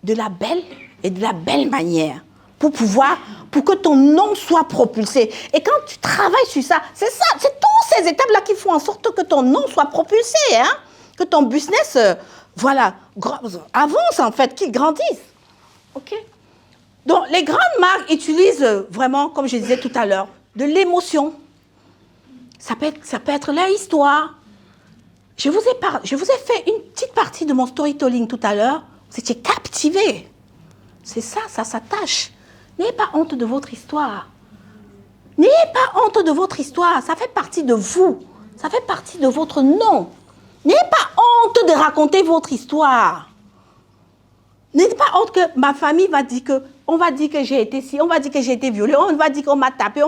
de la belle et de la belle manière. Pour que ton nom soit propulsé. Et quand tu travailles sur ça, c'est toutes ces étapes-là qui font en sorte que ton nom soit propulsé, hein? Que ton business, avance en fait, qu'il grandisse. OK? Donc, les grandes marques utilisent vraiment, comme je disais tout à l'heure, de l'émotion. Ça peut être leur histoire. Je vous ai fait une petite partie de mon storytelling tout à l'heure. Vous étiez captivés. C'est ça, ça s'attache. N'ayez pas honte de votre histoire. N'ayez pas honte de votre histoire. Ça fait partie de vous. Ça fait partie de votre nom. N'ayez pas honte de raconter votre histoire. N'ayez pas honte que ma famille on va dire que j'ai été ci, on va dire que j'ai été violée, on va dire qu'on m'a tapé.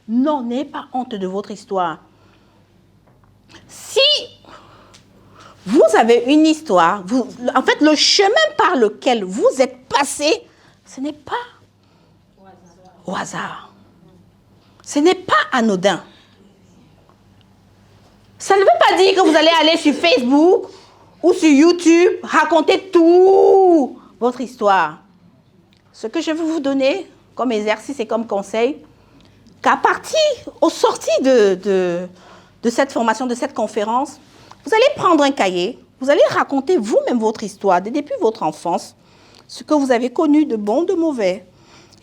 Non, n'ayez pas honte de votre histoire. Si vous avez une histoire, en fait, le chemin par lequel vous êtes passé, ce n'est pas au hasard. Ce n'est pas anodin. Ça ne veut pas dire que vous allez aller sur Facebook ou sur YouTube raconter toute votre histoire. Ce que je veux vous donner comme exercice et comme conseil, au sorti de cette formation, de cette conférence, vous allez prendre un cahier, vous allez raconter vous-même votre histoire, depuis votre enfance, ce que vous avez connu de bon, de mauvais.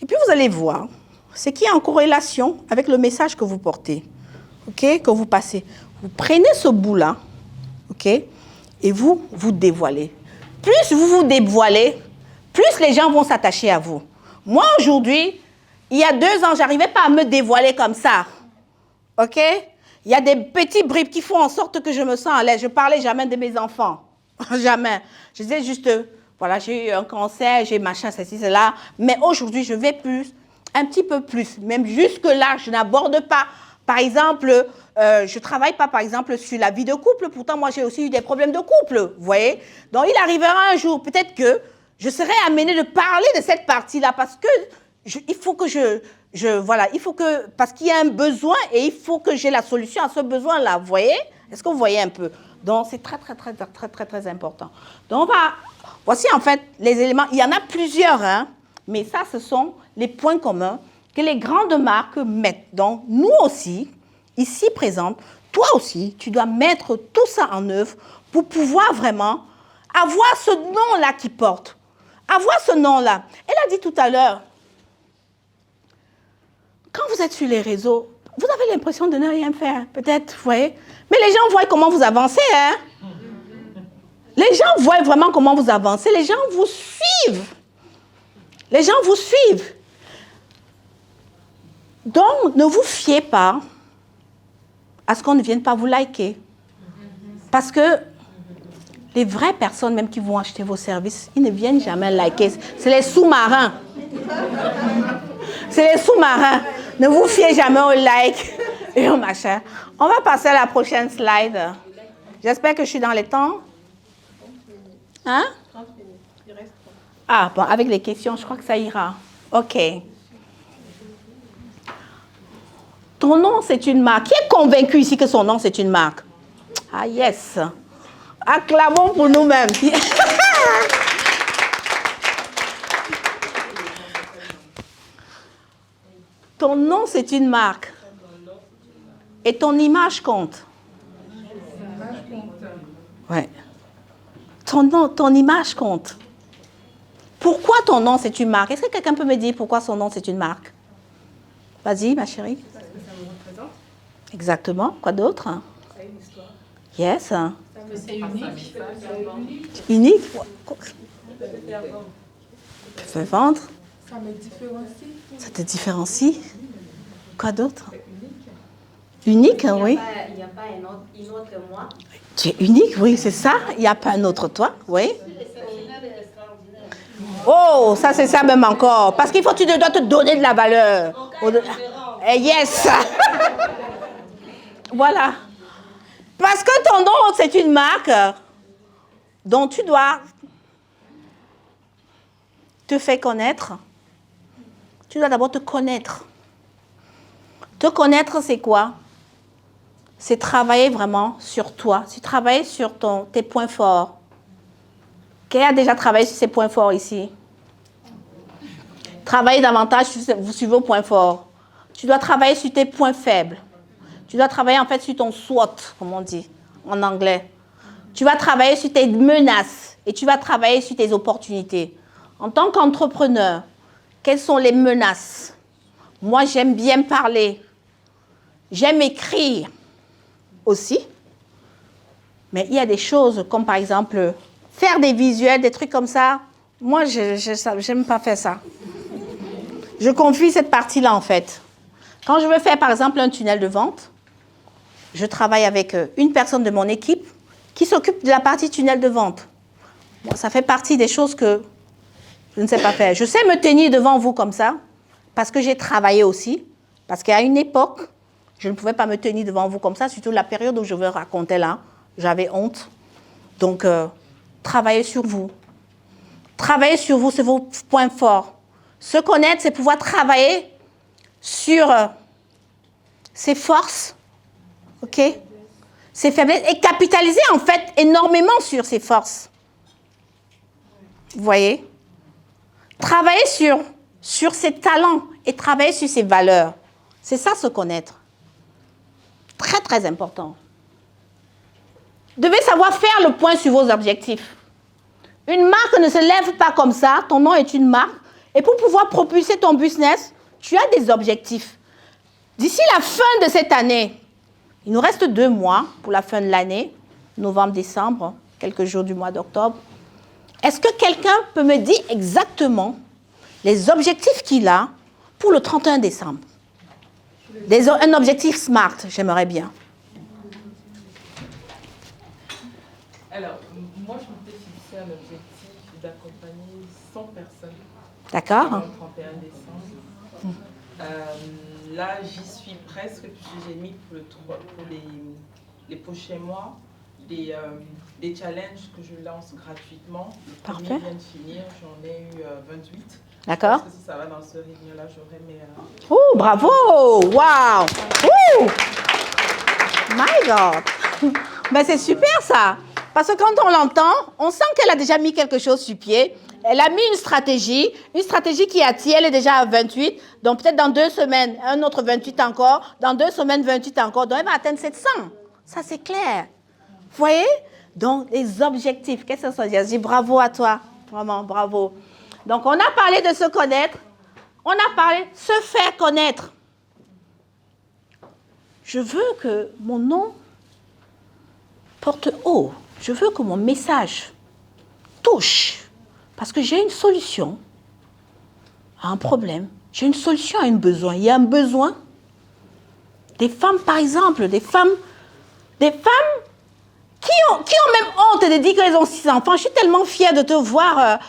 Et puis vous allez voir ce qui est en corrélation avec le message que vous portez, okay, que vous passez. Vous prenez ce bout-là, OK, et vous dévoilez. Plus vous vous dévoilez, plus les gens vont s'attacher à vous. Moi, aujourd'hui, il y a 2 ans, je n'arrivais pas à me dévoiler comme ça. OK? Il y a des petits bribes qui font en sorte que je me sens à l'aise. Je ne parlais jamais de mes enfants. Jamais. Je disais juste, voilà, j'ai eu un cancer, j'ai machin, ceci, cela. Mais aujourd'hui, je vais plus, un petit peu plus. Même jusque-là, je n'aborde pas. Par exemple, je ne travaille pas, par exemple, sur la vie de couple. Pourtant, moi, j'ai aussi eu des problèmes de couple, vous voyez. Donc, il arrivera un jour, peut-être que je serai amenée de parler de cette partie-là parce que il faut que parce qu'il y a un besoin et il faut que j'ai la solution à ce besoin-là, vous voyez. Est-ce que vous voyez un peu? Donc, c'est très, très, très, très, très, très important. Donc, voici en fait les éléments. Il y en a plusieurs, hein, mais ça, ce sont les points communs que les grandes marques mettent. Donc, nous aussi, ici présentes, toi aussi, tu dois mettre tout ça en œuvre pour pouvoir vraiment avoir ce nom-là qui porte. Avoir ce nom-là. Elle a dit tout à l'heure, quand vous êtes sur les réseaux, vous avez l'impression de ne rien faire, peut-être, vous voyez. Mais les gens voient comment vous avancez, hein. Les gens voient vraiment comment vous avancez. Les gens vous suivent. Les gens vous suivent. Donc, ne vous fiez pas à ce qu'on ne vienne pas vous liker. Parce que les vraies personnes, même qui vont acheter vos services, ils ne viennent jamais liker. C'est les sous-marins. C'est les sous-marins. Ne vous fiez jamais au like et au machin. On va passer à la prochaine slide. J'espère que je suis dans les temps. Hein? Ah, bon, avec les questions, je crois que ça ira. OK. Ton nom, c'est une marque. Qui est convaincu ici que son nom, c'est une marque? Ah, yes. Acclamons pour nous-mêmes. Ton nom, c'est une marque. Et ton image compte. Ouais. Ton nom, ton image compte. Pourquoi ton nom, c'est une marque? Est-ce que quelqu'un peut me dire pourquoi son nom, c'est une marque? Vas-y, ma chérie. Parce que ça me représente. Exactement. Quoi d'autre? Ça a une histoire. Yes. C'est unique. Unique. Tu peux vendre. Ça me différencie. Ça te différencie. Quoi d'autre? Unique, oui. Il n'y a pas une autre moi. Tu es unique, oui, c'est ça. Il n'y a pas un autre toi, oui. Oh, ça c'est ça même encore. Parce qu'il faut que tu dois te donner de la valeur. Yes. Voilà. Parce que ton nom, c'est une marque dont tu dois te faire connaître. Tu dois d'abord te connaître. Te connaître, c'est quoi? C'est travailler vraiment sur toi. C'est travailler sur tes points forts. Qui a déjà travaillé sur ses points forts ici? Travailler davantage sur vos points forts. Tu dois travailler sur tes points faibles. Tu dois travailler en fait sur ton SWOT, comme on dit en anglais. Tu vas travailler sur tes menaces et tu vas travailler sur tes opportunités. En tant qu'entrepreneur, quelles sont les menaces? Moi, j'aime bien parler. J'aime écrire aussi. Mais il y a des choses comme par exemple faire des visuels, des trucs comme ça. Moi, je n'aime pas faire ça. Je confie cette partie-là en fait. Quand je veux faire par exemple un tunnel de vente, je travaille avec une personne de mon équipe qui s'occupe de la partie tunnel de vente. Bon, ça fait partie des choses que je ne sais pas faire. Je sais me tenir devant vous comme ça parce que j'ai travaillé aussi. Parce qu'à une époque, je ne pouvais pas me tenir devant vous comme ça, surtout la période où je veux raconter là. J'avais honte. Donc, travaillez sur vous. Travailler sur vous, c'est vos points forts. Se connaître, c'est pouvoir travailler sur ses forces, ok, ses faiblesses, et capitaliser en fait énormément sur ses forces. Vous voyez? Travailler sur ses talents et travailler sur ses valeurs. C'est ça, se connaître. Très, très important. Vous devez savoir faire le point sur vos objectifs. Une marque ne se lève pas comme ça. Ton nom est une marque. Et pour pouvoir propulser ton business, tu as des objectifs. D'ici la fin de cette année, il nous reste 2 mois pour la fin de l'année, novembre, décembre, quelques jours du mois d'octobre. Est-ce que quelqu'un peut me dire exactement les objectifs qu'il a pour le 31 décembre? Un objectif SMART, j'aimerais bien. Alors, moi, je m'étais fixé un objectif d'accompagner 100 personnes. D'accord. Le 31 décembre. Là, j'y suis presque, puis j'ai mis pour les prochains mois des challenges que je lance gratuitement. Le Parfait. premier vient de finir, j'en ai eu 28. D'accord. Parce que si ça va dans ce rythme-là, j'aurai mes... Oh, bravo! Wow! Ouh! My God! Ben, c'est super ça! Parce que quand on l'entend, on sent qu'elle a déjà mis quelque chose sur pied. Elle a mis une stratégie qui attire, elle est déjà à 28. Donc peut-être dans 2 semaines, un autre 28 encore. Dans 2 semaines, 28 encore. Donc elle va atteindre 700. Ça, c'est clair. Vous voyez? Donc les objectifs, qu'est-ce que ça veut dire? Je dis bravo à toi. Vraiment, bravo. Donc on a parlé de se connaître. On a parlé de se faire connaître. Je veux que mon nom porte haut. Je veux que mon message touche. Parce que j'ai une solution à un problème j'ai une solution à un besoin. Il y a un besoin. Des femmes, par exemple, des femmes qui ont même honte de dire qu'elles ont 6 enfants. Je suis tellement fière de te voir,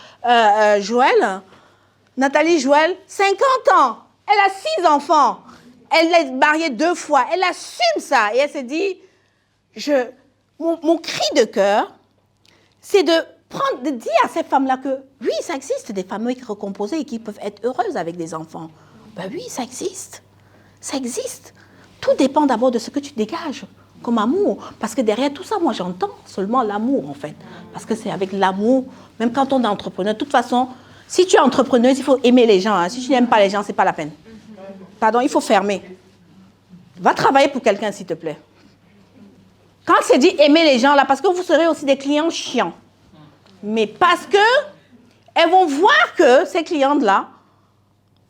Joël. Nathalie Joël, 50 ans. Elle a 6 enfants. Elle est mariée 2 fois. Elle assume ça. Et elle se dit, mon cri de cœur, c'est de dire à ces femmes-là que, oui, ça existe des familles recomposées et qui peuvent être heureuses avec des enfants. Ben oui, ça existe. Ça existe. Tout dépend d'abord de ce que tu dégages comme amour. Parce que derrière tout ça, moi, j'entends seulement l'amour, en fait. Parce que c'est avec l'amour, même quand on est entrepreneur, de toute façon, si tu es entrepreneuse, il faut aimer les gens. Hein. Si tu n'aimes pas les gens, ce n'est pas la peine. Pardon, il faut fermer. Va travailler pour quelqu'un, s'il te plaît. Quand c'est dit aimer les gens, là, parce que vous serez aussi des clients chiants. Mais parce que elles vont voir que ces clientes-là,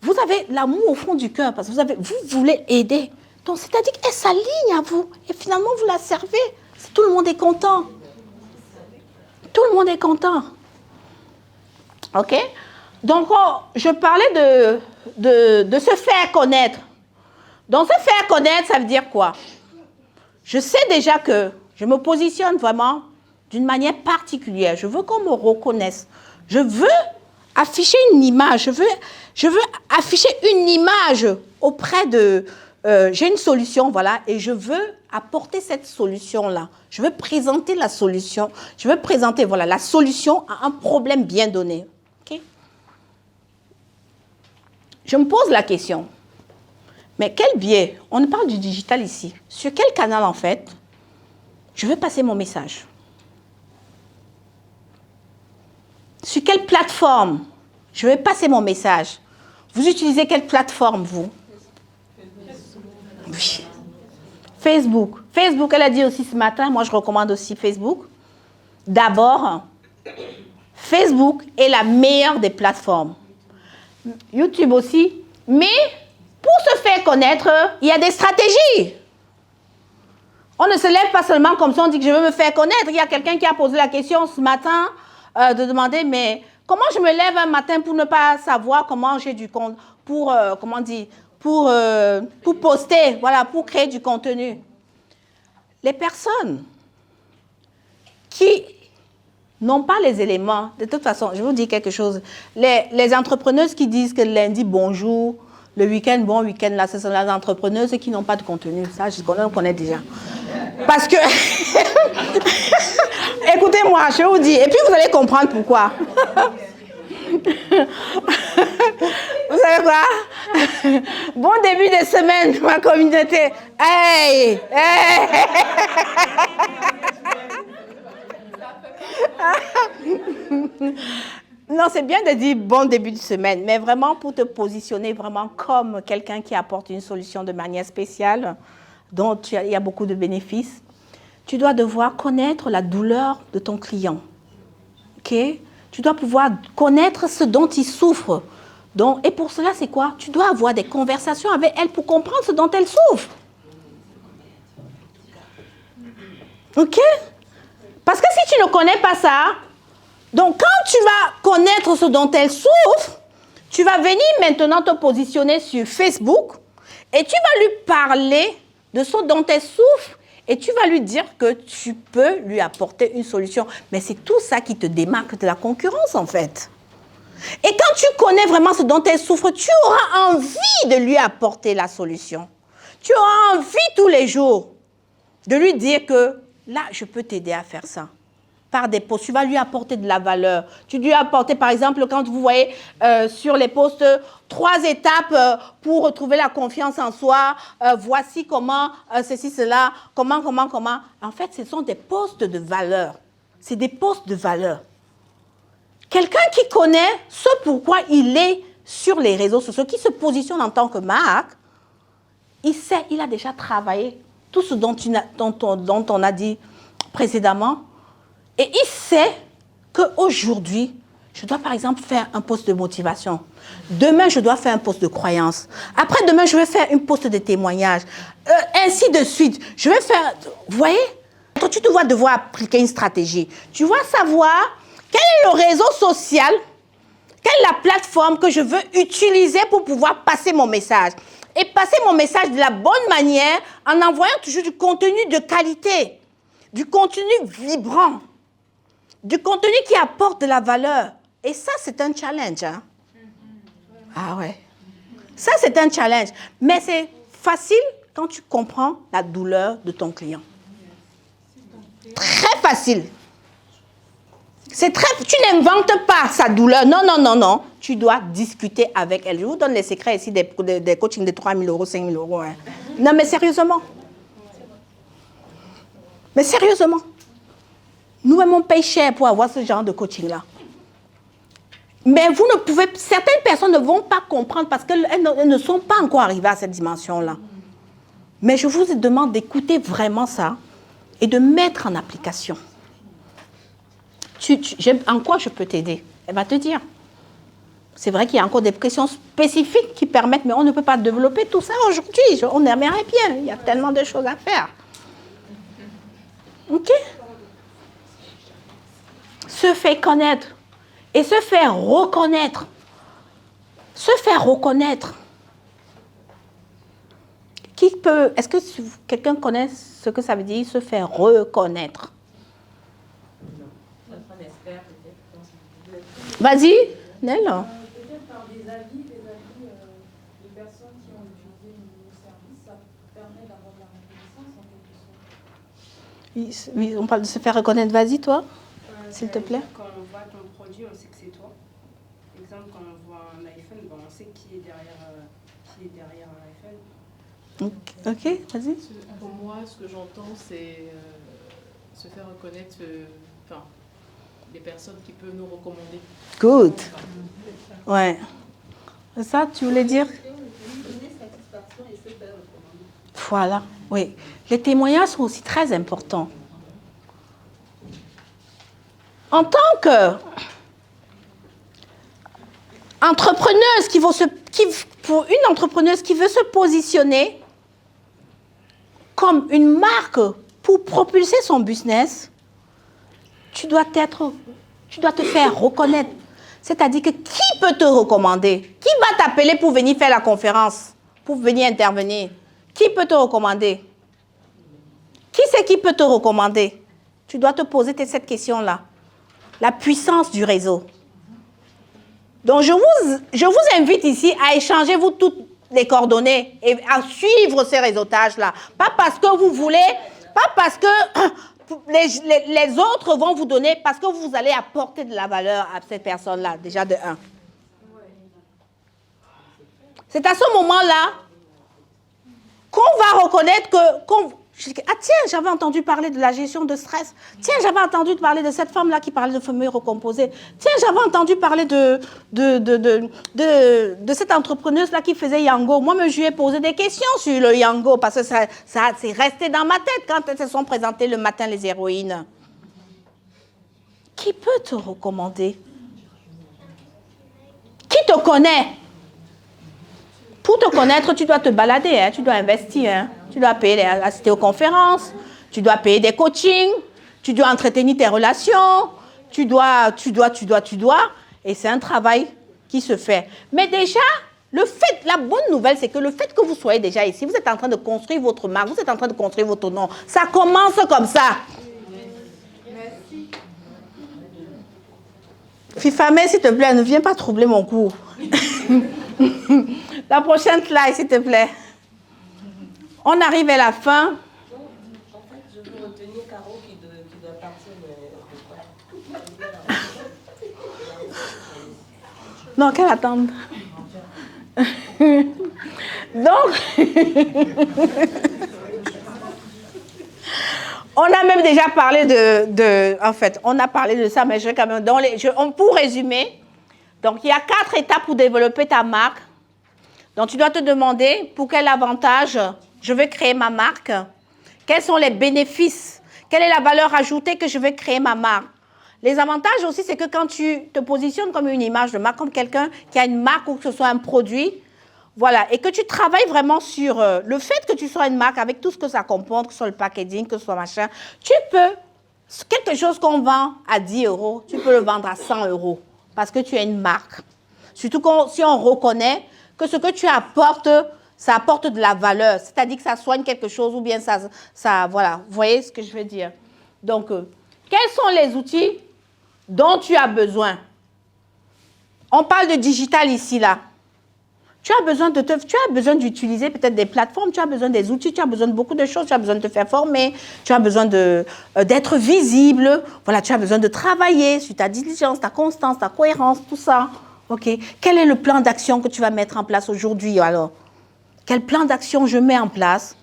vous avez l'amour au fond du cœur, parce que vous voulez aider. Donc, c'est-à-dire qu'elle s'aligne à vous. Et finalement, vous la servez. Tout le monde est content. Tout le monde est content. OK? Donc, je parlais de se faire connaître. Donc, se faire connaître, ça veut dire quoi? Je sais déjà que je me positionne vraiment d'une manière particulière. Je veux qu'on me reconnaisse. Je veux afficher une image. Je veux afficher une image auprès de... j'ai une solution, voilà, et je veux apporter cette solution-là. Je veux présenter la solution. Je veux présenter, voilà, la solution à un problème bien donné. Okay? Je me pose la question. Mais quel biais? On parle du digital ici. Sur quel canal, en fait, je veux passer mon message? Sur quelle plateforme je vais passer mon message? Vous utilisez quelle plateforme, vous? Oui. Facebook. Facebook, elle a dit aussi ce matin, moi je recommande aussi Facebook. D'abord, Facebook est la meilleure des plateformes. YouTube aussi. Mais pour se faire connaître, il y a des stratégies. On ne se lève pas seulement comme ça, on dit que je veux me faire connaître. Il y a quelqu'un qui a posé la question ce matin de demander, mais comment je me lève un matin pour ne pas savoir comment j'ai du compte, pour poster, voilà, pour créer du contenu. Les personnes qui n'ont pas les éléments, de toute façon, je vous dis quelque chose, les entrepreneuses qui disent que le lundi, bonjour, le week-end, bon week-end, là, ce sont les entrepreneuses qui n'ont pas de contenu. Ça, on connaît déjà. Parce que, écoutez-moi, je vous dis, et puis vous allez comprendre pourquoi. Vous savez quoi? Bon début de semaine, ma communauté. Hey! Hey! Non, c'est bien de dire bon début de semaine, mais vraiment pour te positionner vraiment comme quelqu'un qui apporte une solution de manière spéciale, dont il y a beaucoup de bénéfices, tu dois devoir connaître la douleur de ton client. OK? Tu dois pouvoir connaître ce dont il souffre. Donc, et pour cela, c'est quoi? Tu dois avoir des conversations avec elle pour comprendre ce dont elle souffre. OK? Parce que si tu ne connais pas ça, donc quand tu vas connaître ce dont elle souffre, tu vas venir maintenant te positionner sur Facebook et tu vas lui parler de ce dont elle souffre et tu vas lui dire que tu peux lui apporter une solution. Mais c'est tout ça qui te démarque de la concurrence, en fait. Et quand tu connais vraiment ce dont elle souffre, tu auras envie de lui apporter la solution. Tu auras envie tous les jours de lui dire que là, je peux t'aider à faire ça. Par des posts, tu vas lui apporter de la valeur. Tu lui apporter, par exemple, quand vous voyez sur les posts, 3 étapes pour retrouver la confiance en soi, voici comment, ceci, cela, comment. En fait, ce sont des posts de valeur. C'est des posts de valeur. Quelqu'un qui connaît ce pourquoi il est sur les réseaux sociaux, qui se positionne en tant que marque, il sait, il a déjà travaillé tout ce dont on a dit précédemment. Et il sait qu'aujourd'hui, je dois par exemple faire un post de motivation. Demain, je dois faire un post de croyance. Après, demain, je vais faire une post de témoignage. Ainsi de suite. Je vais faire... Vous voyez? Tu dois devoir appliquer une stratégie. Tu vas savoir quel est le réseau social Quelle est la plateforme que je veux utiliser pour pouvoir passer mon message? Et passer mon message de la bonne manière en envoyant toujours du contenu de qualité, du contenu vibrant, du contenu qui apporte de la valeur. Et ça, c'est un challenge. Hein? Ah ouais. Ça, c'est un challenge. Mais c'est facile quand tu comprends la douleur de ton client. Très facile. C'est très... Tu n'inventes pas sa douleur. Non, non, non, non. Tu dois discuter avec elle. Je vous donne les secrets ici des coachings de 3 000 euros, 5 000 euros. Hein. Non, mais sérieusement. Mais sérieusement. Nous-mêmes, on paye cher pour avoir ce genre de coaching-là. Mais vous ne pouvez... Certaines personnes ne vont pas comprendre parce qu'elles ne sont pas encore arrivées à cette dimension-là. Mais je vous demande d'écouter vraiment ça et de mettre en application. En quoi je peux t'aider? Elle va te dire. C'est vrai qu'il y a encore des questions spécifiques qui permettent, mais on ne peut pas développer tout ça aujourd'hui. On aimerait bien. Il y a tellement de choses à faire. OK? Se faire connaître et se faire reconnaître. Se faire reconnaître. Est-ce que quelqu'un connaît ce que ça veut dire, se faire reconnaître? Vas-y, Nel. Peut-être par des avis de personnes qui ont utilisé nos services, ça permet d'avoir de la reconnaissance en quelque sorte. Oui, on parle de se faire reconnaître. Vas-y, toi, s'il te plaît. Quand on voit ton produit, on sait que c'est toi. Par exemple, quand on voit un iPhone, on sait qui est derrière un iPhone. Ok, vas-y. Pour moi, ce que j'entends, c'est se faire reconnaître, les personnes qui peuvent nous recommander. Good. Ouais. C'est ça, tu voulais dire? Voilà, oui. Les témoignages sont aussi très importants. En tant qu'entrepreneuse pour une entrepreneuse qui veut se positionner comme une marque pour propulser son business, tu dois te faire reconnaître. C'est-à-dire que qui peut te recommander? Qui va t'appeler pour venir faire la conférence? Pour venir intervenir? Qui peut te recommander? Qui c'est qui peut te recommander? Tu dois te poser cette question-là. La puissance du réseau. Donc, je vous invite ici à échanger vous toutes les coordonnées et à suivre ces réseautages-là. Pas parce que vous voulez, pas parce que les autres vont vous donner, parce que vous allez apporter de la valeur à cette personne-là, déjà de 1. C'est à ce moment-là qu'on va reconnaître que... ah tiens, j'avais entendu parler de la gestion de stress. Tiens, j'avais entendu parler de cette femme-là qui parlait de famille recomposée. Tiens, j'avais entendu parler de cette entrepreneuse-là qui faisait Yango. Moi, je lui ai posé des questions sur le Yango parce que ça c'est resté dans ma tête quand elles se sont présentées le matin, les héroïnes. Qui peut te recommander? Qui te connaît? Pour te connaître, tu dois te balader, hein, tu dois investir, hein, tu dois payer assister aux conférences, tu dois payer des coachings, tu dois entretenir tes relations, tu dois. Et c'est un travail qui se fait. Mais déjà, la bonne nouvelle, c'est que le fait que vous soyez déjà ici, vous êtes en train de construire votre marque, vous êtes en train de construire votre nom. Ça commence comme ça. Merci. Fifamé, s'il te plaît, ne viens pas troubler mon cours. La prochaine slide, s'il te plaît. On arrive à la fin. En fait, je veux retenir Caro qui doit partir de... Non, qu'elle attende. Donc, on a même déjà parlé en fait, on a parlé de ça, mais je vais quand même... pour résumer, donc il y a 4 étapes pour développer ta marque. Donc, tu dois te demander pour quel avantage je veux créer ma marque. Quels sont les bénéfices? Quelle est la valeur ajoutée que je veux créer ma marque? Les avantages aussi, c'est que quand tu te positionnes comme une image de marque, comme quelqu'un qui a une marque ou que ce soit un produit, voilà, et que tu travailles vraiment sur le fait que tu sois une marque avec tout ce que ça comporte, que ce soit le packaging, que ce soit machin, tu peux, quelque chose qu'on vend à 10 €, tu peux le vendre à 100 € parce que tu es une marque. Surtout si on reconnaît que ce que tu apportes, ça apporte de la valeur. C'est-à-dire que ça soigne quelque chose ou bien ça voilà. Vous voyez ce que je veux dire? Donc, quels sont les outils dont tu as besoin? On parle de digital ici, là. Tu as besoin d'utiliser peut-être des plateformes, tu as besoin des outils, tu as besoin de beaucoup de choses, tu as besoin de te faire former, tu as besoin d'être visible, voilà, tu as besoin de travailler sur ta diligence, ta constance, ta cohérence, tout ça. OK. Quel est le plan d'action que tu vas mettre en place aujourd'hui alors? Quel plan d'action je mets en place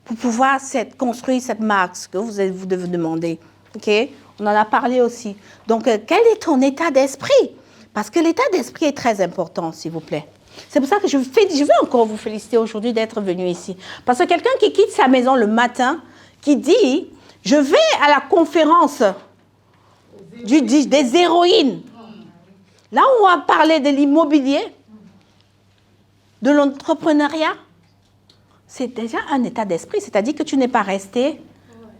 pour pouvoir construire cette marque, ce que vous devez demander? OK. On en a parlé aussi. Donc, quel est ton état d'esprit? Parce que l'état d'esprit est très important, s'il vous plaît. C'est pour ça que je veux encore vous féliciter aujourd'hui d'être venu ici. Parce que quelqu'un qui quitte sa maison le matin, qui dit, je vais à la conférence des héroïnes, là où on va parler de l'immobilier, de l'entrepreneuriat, c'est déjà un état d'esprit. C'est-à-dire que tu n'es pas resté,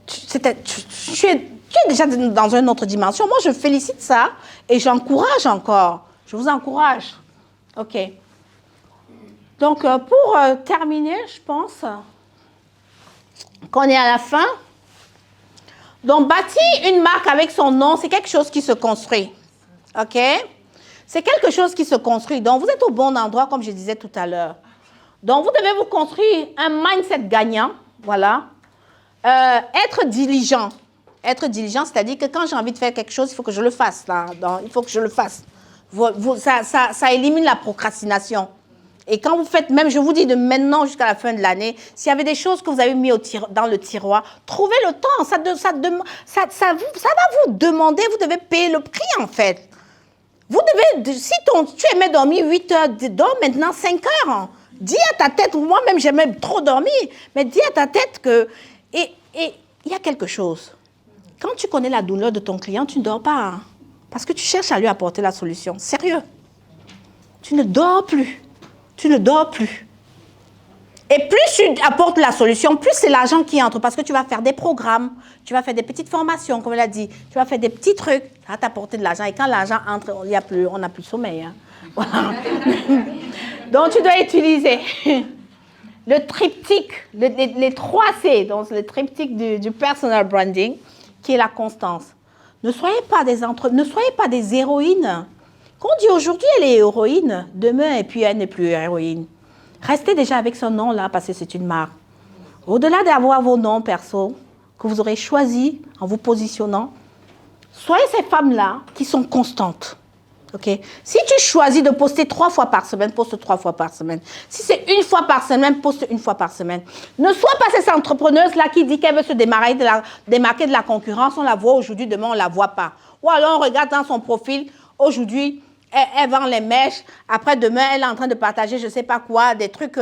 tu es déjà dans une autre dimension. Moi, je félicite ça et j'encourage encore. Je vous encourage. OK. Donc, pour terminer, je pense qu'on est à la fin. Donc, bâtir une marque avec son nom, c'est quelque chose qui se construit. OK? C'est quelque chose qui se construit. Donc, vous êtes au bon endroit, comme je disais tout à l'heure. Donc, vous devez vous construire un mindset gagnant. Voilà. Être diligent. Être diligent, c'est-à-dire que quand j'ai envie de faire quelque chose, il faut que je le fasse. Là. Donc, il faut que je le fasse. Ça élimine la procrastination. Et quand vous faites, même je vous dis de maintenant jusqu'à la fin de l'année, s'il y avait des choses que vous avez mis dans le tiroir, trouvez le temps. Ça va vous demander, vous devez payer le prix en fait. Vous devez, si tu aimais dormir 8 heures, dors maintenant 5 heures. Hein. Dis à ta tête, moi-même j'aimais trop dormir, mais dis à ta tête que... Et il y a quelque chose. Quand tu connais la douleur de ton client, tu ne dors pas. Hein, parce que tu cherches à lui apporter la solution. Sérieux. Tu ne dors plus. Tu ne dors plus. Et plus tu apportes la solution, plus c'est l'argent qui entre. Parce que tu vas faire des programmes, tu vas faire des petites formations, comme elle a dit. Tu vas faire des petits trucs, ça va t'apporter de l'argent. Et quand l'argent entre, on n'a plus de sommeil. Hein. Voilà. Donc, tu dois utiliser le triptyque, les 3 C, donc le triptyque du personal branding, qui est la constance. Ne soyez pas des héroïnes. Qu'on dit aujourd'hui, elle est héroïne, demain, et puis elle n'est plus héroïne. Restez déjà avec ce nom-là, parce que c'est une marque. Au-delà d'avoir vos noms perso, que vous aurez choisis en vous positionnant, soyez ces femmes-là qui sont constantes. Okay? Si tu choisis de poster 3 fois par semaine, poste 3 fois par semaine. Si c'est 1 fois par semaine, poste 1 fois par semaine. Ne sois pas cette entrepreneuse-là qui dit qu'elle veut se démarquer de la concurrence. On la voit aujourd'hui, demain on ne la voit pas. Ou alors on regarde dans son profil, aujourd'hui, elle vend les mèches. Après, demain, elle est en train de partager je ne sais pas quoi, des trucs,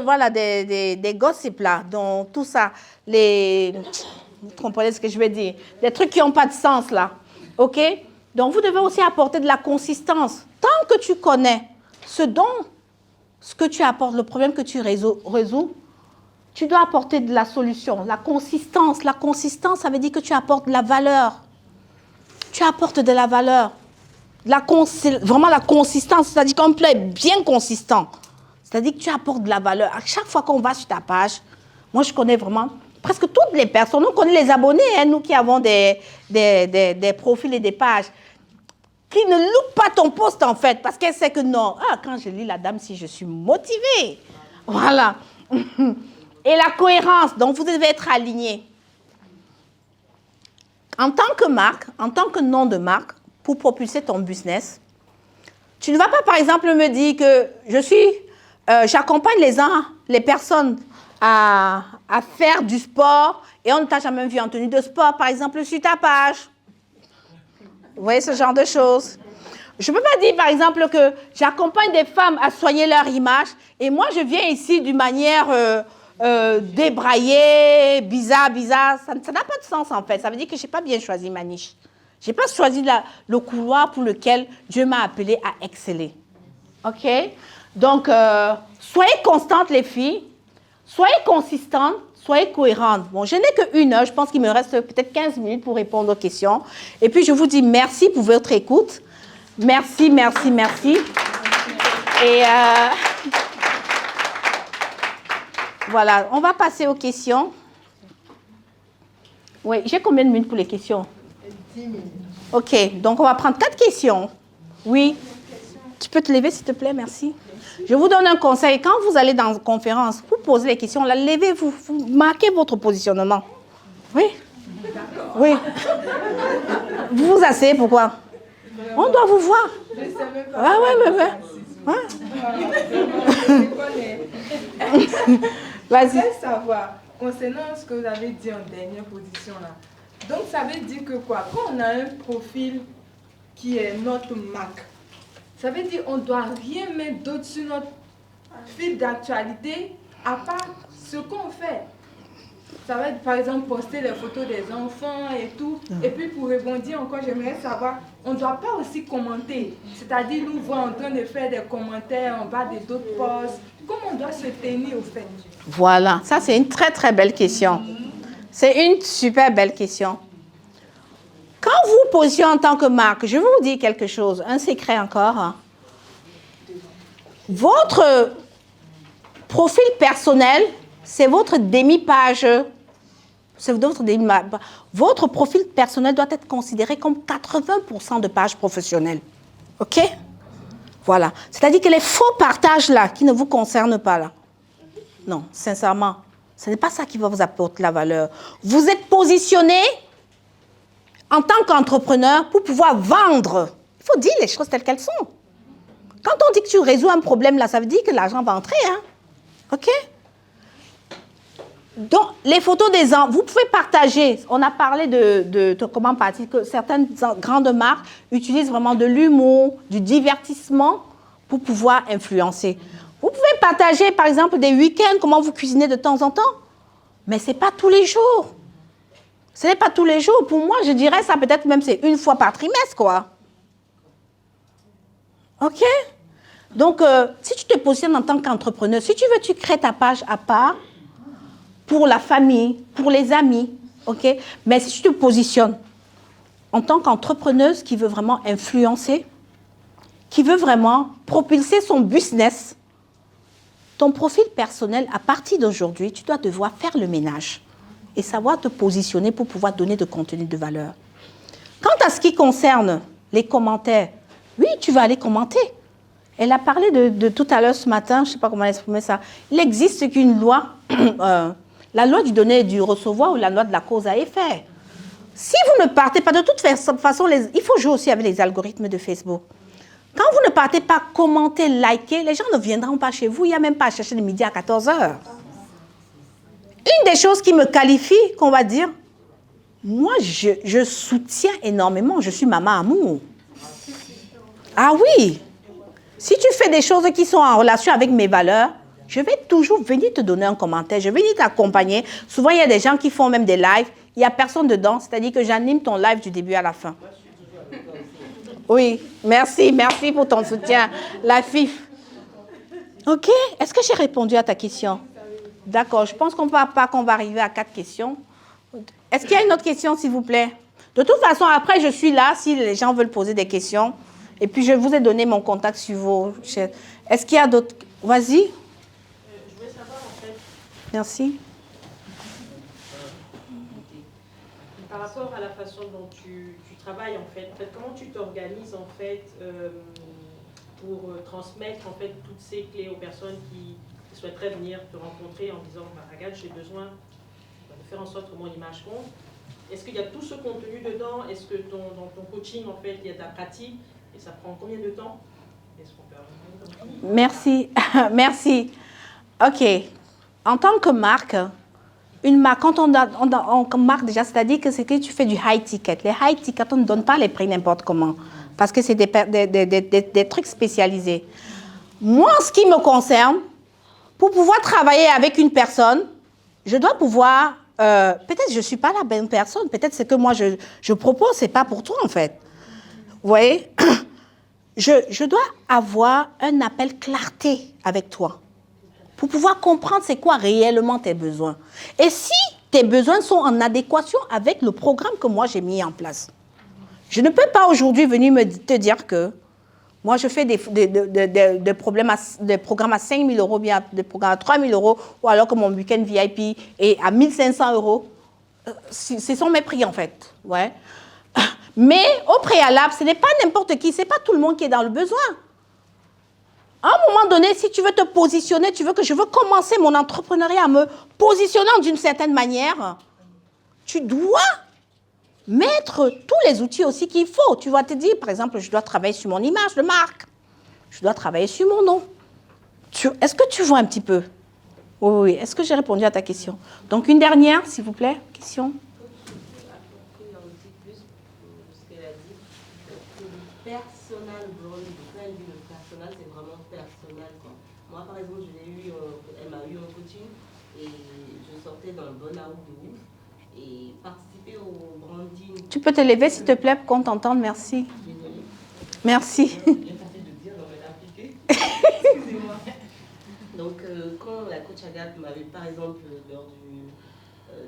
voilà, des gossips là, dont tout ça, vous comprenez ce que je veux dire? Des trucs qui n'ont pas de sens là. OK? Donc, vous devez aussi apporter de la consistance. Tant que tu connais ce que tu apportes, le problème que tu résous, tu dois apporter de la solution, la consistance. La consistance, ça veut dire que tu apportes de la valeur. Tu apportes de la valeur. Vraiment la consistance, c'est-à-dire qu'on peut être bien consistant. C'est-à-dire que tu apportes de la valeur. À chaque fois qu'on va sur ta page, moi je connais vraiment presque toutes les personnes. On connaît les abonnés, hein, nous qui avons des profils et des pages, qui ne loupent pas ton post en fait, parce qu'elle sait que non. Ah, quand je lis la dame, si je suis motivée. Voilà. Et la cohérence, donc vous devez être aligné. En tant que marque, en tant que nom de marque, pour propulser ton business, tu ne vas pas, par exemple, me dire que j'accompagne les personnes à faire du sport et on ne t'a jamais vu en tenue de sport, par exemple, sur ta page. Vous voyez ce genre de choses. Je ne peux pas dire, par exemple, que j'accompagne des femmes à soigner leur image et moi, je viens ici d'une manière débraillée, bizarre. Ça n'a pas de sens, en fait. Ça veut dire que je n'ai pas bien choisi ma niche. Je n'ai pas choisi le couloir pour lequel Dieu m'a appelé à exceller. OK? Donc, soyez constantes, les filles. Soyez consistantes. Soyez cohérentes. Bon, je n'ai que 1 heure. Je pense qu'il me reste peut-être 15 minutes pour répondre aux questions. Et puis, je vous dis merci pour votre écoute. Merci, merci, merci. Et voilà, on va passer aux questions. Oui, j'ai combien de minutes pour les questions? 10 minutes. Ok, donc on va prendre 4 questions. Oui. Tu peux te lever, s'il te plaît, merci. Je vous donne un conseil. Quand vous allez dans une conférence, vous posez les questions, là, levez-vous, vous marquez votre positionnement. Oui? Oui. Vous vous asseyez, pourquoi? On doit vous voir. Ah ouais. Vas-y. Je voudrais savoir, concernant ce que vous avez dit en dernière position là, donc ça veut dire que quoi? Quand on a un profil qui est notre marque, ça veut dire qu'on ne doit rien mettre d'autre sur notre fil d'actualité à part ce qu'on fait. Ça va être par exemple poster les photos des enfants et tout. Et puis pour rebondir encore, j'aimerais savoir, on ne doit pas aussi commenter. C'est-à-dire nous voir en train de faire des commentaires en bas de d'autres posts. Comment on doit se tenir au fait? Voilà, ça c'est une très très belle question. C'est une super belle question. Quand vous positionnez en tant que marque, je vais vous dire quelque chose, un secret encore. Hein. Votre profil personnel, c'est votre demi-page. C'est votre demi-page. Votre profil personnel doit être considéré comme 80% de page professionnelle. OK? Voilà. C'est-à-dire que les faux partages là, qui ne vous concernent pas là. Non, sincèrement, ce n'est pas ça qui va vous apporter la valeur. Vous êtes positionné en tant qu'entrepreneur pour pouvoir vendre. Il faut dire les choses telles qu'elles sont. Quand on dit que tu résous un problème là, ça veut dire que l'argent va entrer. Hein? OK? Donc, les photos des enfants, vous pouvez partager. On a parlé de comment partir, que certaines grandes marques utilisent vraiment de l'humour, du divertissement pour pouvoir influencer. Vous pouvez partager, par exemple, des week-ends, comment vous cuisinez de temps en temps. Mais ce n'est pas tous les jours. Ce n'est pas tous les jours. Pour moi, je dirais ça peut-être même c'est une fois par trimestre, quoi. OK? Donc, si tu te positionnes en tant qu'entrepreneur, si tu veux, tu crées ta page à part pour la famille, pour les amis, OK? Mais si tu te positionnes en tant qu'entrepreneuse qui veut vraiment influencer, qui veut vraiment propulser son business, ton profil personnel, à partir d'aujourd'hui, tu dois devoir faire le ménage et savoir te positionner pour pouvoir donner de contenu de valeur. Quant à ce qui concerne les commentaires, oui, tu vas aller commenter. Elle a parlé de tout à l'heure ce matin, je ne sais pas comment exprimer ça. Il existe qu'une loi, la loi du donner et du recevoir ou la loi de la cause à effet. Si vous ne partez pas, de toute façon, il faut jouer aussi avec les algorithmes de Facebook. Quand vous ne partez pas commenter, liker, les gens ne viendront pas chez vous. Il n'y a même pas à chercher le midi à 14h. Une des choses qui me qualifie, qu'on va dire, moi, je soutiens énormément. Je suis maman amour. Ah oui. Si tu fais des choses qui sont en relation avec mes valeurs, je vais toujours venir te donner un commentaire. Je vais venir t'accompagner. Souvent, il y a des gens qui font même des lives. Il n'y a personne dedans. C'est-à-dire que j'anime ton live du début à la fin. Oui, merci pour ton soutien. La FIF. OK, est-ce que j'ai répondu à ta question? D'accord, je pense qu'on va arriver à 4 questions. Est-ce qu'il y a une autre question, s'il vous plaît? De toute façon, après, je suis là si les gens veulent poser des questions. Et puis, je vous ai donné mon contact sur vos chaînes. Est-ce qu'il y a d'autres? Vas-y. Je voulais savoir, en fait... Merci. Par rapport à la façon dont tu travailles, en fait, comment tu t'organises, en fait, pour transmettre, en fait, toutes ces clés aux personnes qui souhaiteraient venir te rencontrer en disant, bah, regarde, j'ai besoin de faire en sorte que mon image compte. Est-ce qu'il y a tout ce contenu dedans? Est-ce que dans ton coaching, en fait, il y a de la pratique? Et ça prend combien de temps? Est-ce qu'on peut revenir comme ça? Merci. Merci. OK. En tant que marque, une marque, quand on marque déjà, c'est-à-dire que c'est que tu fais du high ticket. Les high tickets, on ne donne pas les prix n'importe comment. Parce que c'est des trucs spécialisés. Moi, en ce qui me concerne, pour pouvoir travailler avec une personne, je dois pouvoir... peut-être je ne suis pas la bonne personne. Peut-être c'est que moi, je propose, ce n'est pas pour toi, en fait. Vous voyez? Je dois avoir un appel clarté avec toi pour pouvoir comprendre c'est quoi réellement tes besoins. Et si tes besoins sont en adéquation avec le programme que moi j'ai mis en place. Je ne peux pas aujourd'hui venir te dire que Moi, je fais des programmes à 5 000 euros, bien des programmes à 3 000 euros, ou alors que mon week-end VIP est à 1 500 euros. Ce sont mes prix, en fait. Ouais. Mais au préalable, ce n'est pas n'importe qui, ce n'est pas tout le monde qui est dans le besoin. À un moment donné, si tu veux te positionner, je veux commencer mon entrepreneuriat en me positionnant d'une certaine manière, tu dois mettre tous les outils aussi qu'il faut. Tu vas te dire, par exemple, je dois travailler sur mon image de marque. Je dois travailler sur mon nom. Est-ce que tu vois un petit peu? Oui. Est-ce que j'ai répondu à ta question? Donc, une dernière, s'il vous plaît, question. Personal branding. Quand elle dit le personnel, c'est vraiment personnel, quoi. Moi, par exemple, elle m'a eu en coaching et je sortais d'un burn-out de ouf. Et participer au branding. Tu peux te lever, s'il te plaît, pour qu'on t'entende. Merci. Désolée. Merci. Excusez-moi. Donc, quand la coach Agathe m'avait, par exemple, lors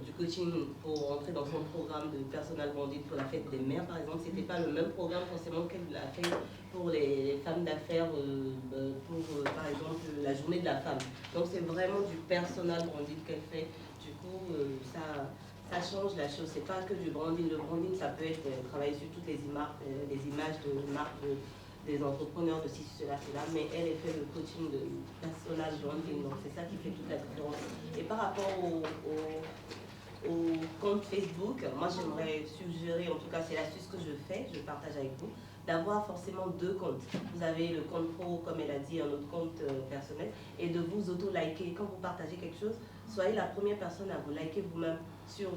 du coaching pour entrer dans son programme de personal branding pour la fête des mères, par exemple, c'était pas le même programme forcément qu'elle a fait pour les femmes d'affaires, pour, par exemple, la journée de la femme. Donc, c'est vraiment du personal branding qu'elle fait. Du coup, ça change la chose. C'est pas que du branding. Le branding, ça peut être travailler sur toutes les images de marques, des entrepreneurs, de cela, mais elle fait le coaching de personal branding. Donc, c'est ça qui fait toute la différence. Et par rapport au compte Facebook, moi, j'aimerais suggérer, en tout cas, c'est l'astuce que je fais, je partage avec vous, d'avoir forcément 2 comptes. Vous avez le compte pro, comme elle a dit, un autre compte personnel, et de vous auto-liker. Quand vous partagez quelque chose, soyez la première personne à vous liker vous-même. Sur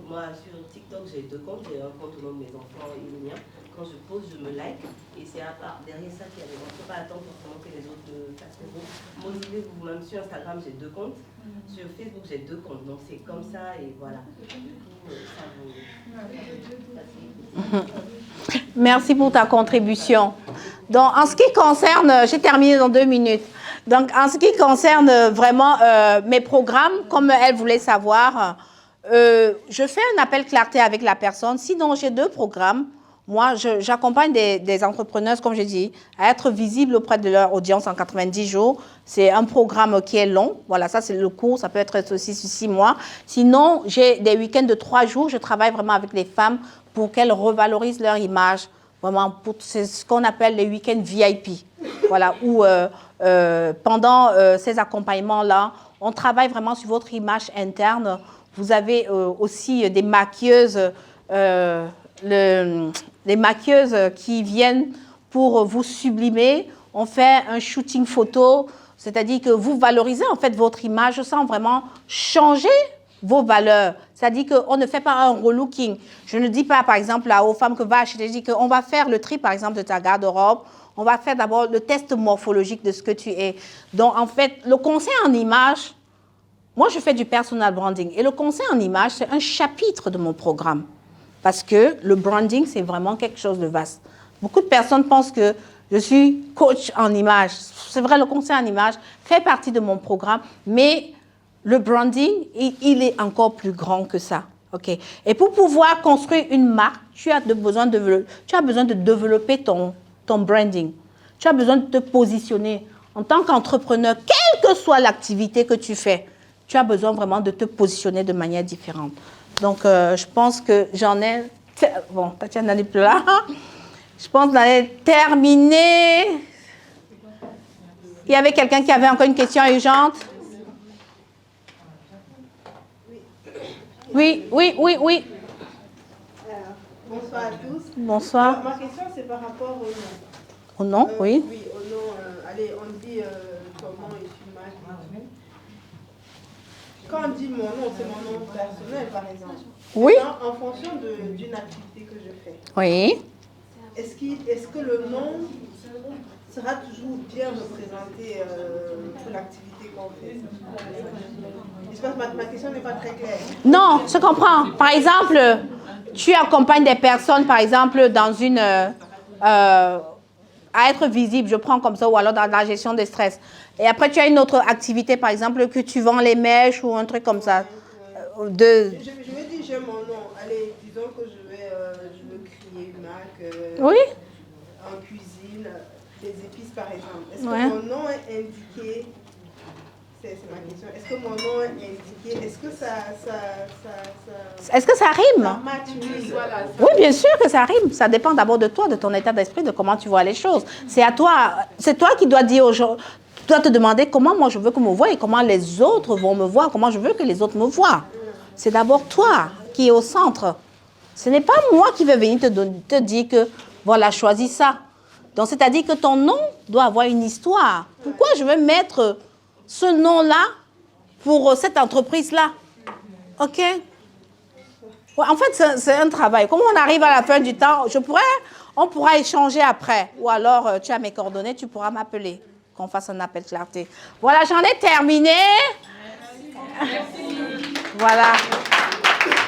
TikTok, j'ai 2 comptes. J'ai un compte au nom de mes enfants et le mien. Quand je pose, je me like. Et c'est derrière ça qu'il y a des gens. Il ne faut pas attendre forcément que les autres fassent vous. Motivez-vous vous-même. Sur Instagram, j'ai 2 comptes. Sur Facebook, j'ai 2 comptes. Donc c'est comme ça et voilà. Du coup, ça vous... Merci pour ta contribution. Donc, en ce qui concerne, j'ai terminé dans 2 minutes. Donc, en ce qui concerne vraiment mes programmes, comme elle voulait savoir, je fais un appel clarté avec la personne. Sinon, j'ai 2 programmes. Moi, j'accompagne des entrepreneurs, comme je dis, à être visibles auprès de leur audience en 90 jours. C'est un programme qui est long. Voilà, ça, c'est le cours. Ça peut être aussi sur 6 mois. Sinon, j'ai des week-ends de 3 jours. Je travaille vraiment avec les femmes pour qu'elles revalorisent leur image. Vraiment, c'est ce qu'on appelle les week-ends VIP. Voilà, où pendant ces accompagnements-là, on travaille vraiment sur votre image interne. Vous avez aussi des maquilleuses, les maquilleuses qui viennent pour vous sublimer. On fait un shooting photo, c'est-à-dire que vous valorisez en fait votre image sans vraiment changer vos valeurs. C'est-à-dire qu'on ne fait pas un relooking. Je ne dis pas, par exemple, aux femmes que va acheter, je dis qu'on va faire le tri, par exemple, de ta garde-robe. On va faire d'abord le test morphologique de ce que tu es. Donc, en fait, le conseil en image, moi, je fais du personal branding. Et le conseil en image, c'est un chapitre de mon programme. Parce que le branding, c'est vraiment quelque chose de vaste. Beaucoup de personnes pensent que je suis coach en image. C'est vrai, le conseil en image fait partie de mon programme, mais le branding, il est encore plus grand que ça. Okay? Et pour pouvoir construire une marque, tu as besoin de développer ton branding. Tu as besoin de te positionner en tant qu'entrepreneur, quelle que soit l'activité que tu fais. Tu as besoin vraiment de te positionner de manière différente. Donc, je pense que j'en ai... Bon, Tatiana n'est plus là. Je pense que j'en ai terminé. Il y avait quelqu'un qui avait encore une question urgente? Oui. Bonsoir à tous. Bonsoir. Ma question, c'est par rapport au nom. Au nom, oui. Oui, au nom. Allez, on dit comment je suis mal. Quand on dit mon nom, c'est mon nom personnel, par exemple. Oui. En fonction d'une activité que je fais. Oui. Est-ce que le nom sera toujours bien représenté pour l'activité qu'on fait? J'espère que ma question n'est pas très claire. Non, je comprends. Par exemple, tu accompagnes des personnes, par exemple, dans une... à être visible, je prends comme ça, ou alors dans la gestion des stress. Et après, tu as une autre activité, par exemple, que tu vends les mèches ou un truc comme ça. Je me dis, j'ai mon nom. Allez, disons que je veux créer une marque en cuisine. des épices, par exemple, est-ce que Ouais. mon nom est indiqué? C'est ma question. Est-ce que mon nom est indiqué? Est-ce que Est-ce que ça rime? ça match? Oui, voilà. Oui, bien sûr que ça rime. Ça dépend d'abord de toi, de ton état d'esprit, de comment tu vois les choses. C'est à toi. C'est toi qui dois dire aux gens, tu dois te demander comment moi je veux qu'on me voie et comment les autres vont me voir, comment je veux que les autres me voient. C'est d'abord toi qui es au centre. Ce n'est pas moi qui vais venir te dire que, voilà, choisis ça. Donc, c'est-à-dire que ton nom doit avoir une histoire. Pourquoi je vais mettre ce nom-là pour cette entreprise-là? OK? Ouais, en fait, c'est un travail. Comme on arrive à la fin du temps, on pourra échanger après. Ou alors, tu as mes coordonnées, tu pourras m'appeler, qu'on fasse un appel clarté. Voilà, j'en ai terminé. Merci. Voilà.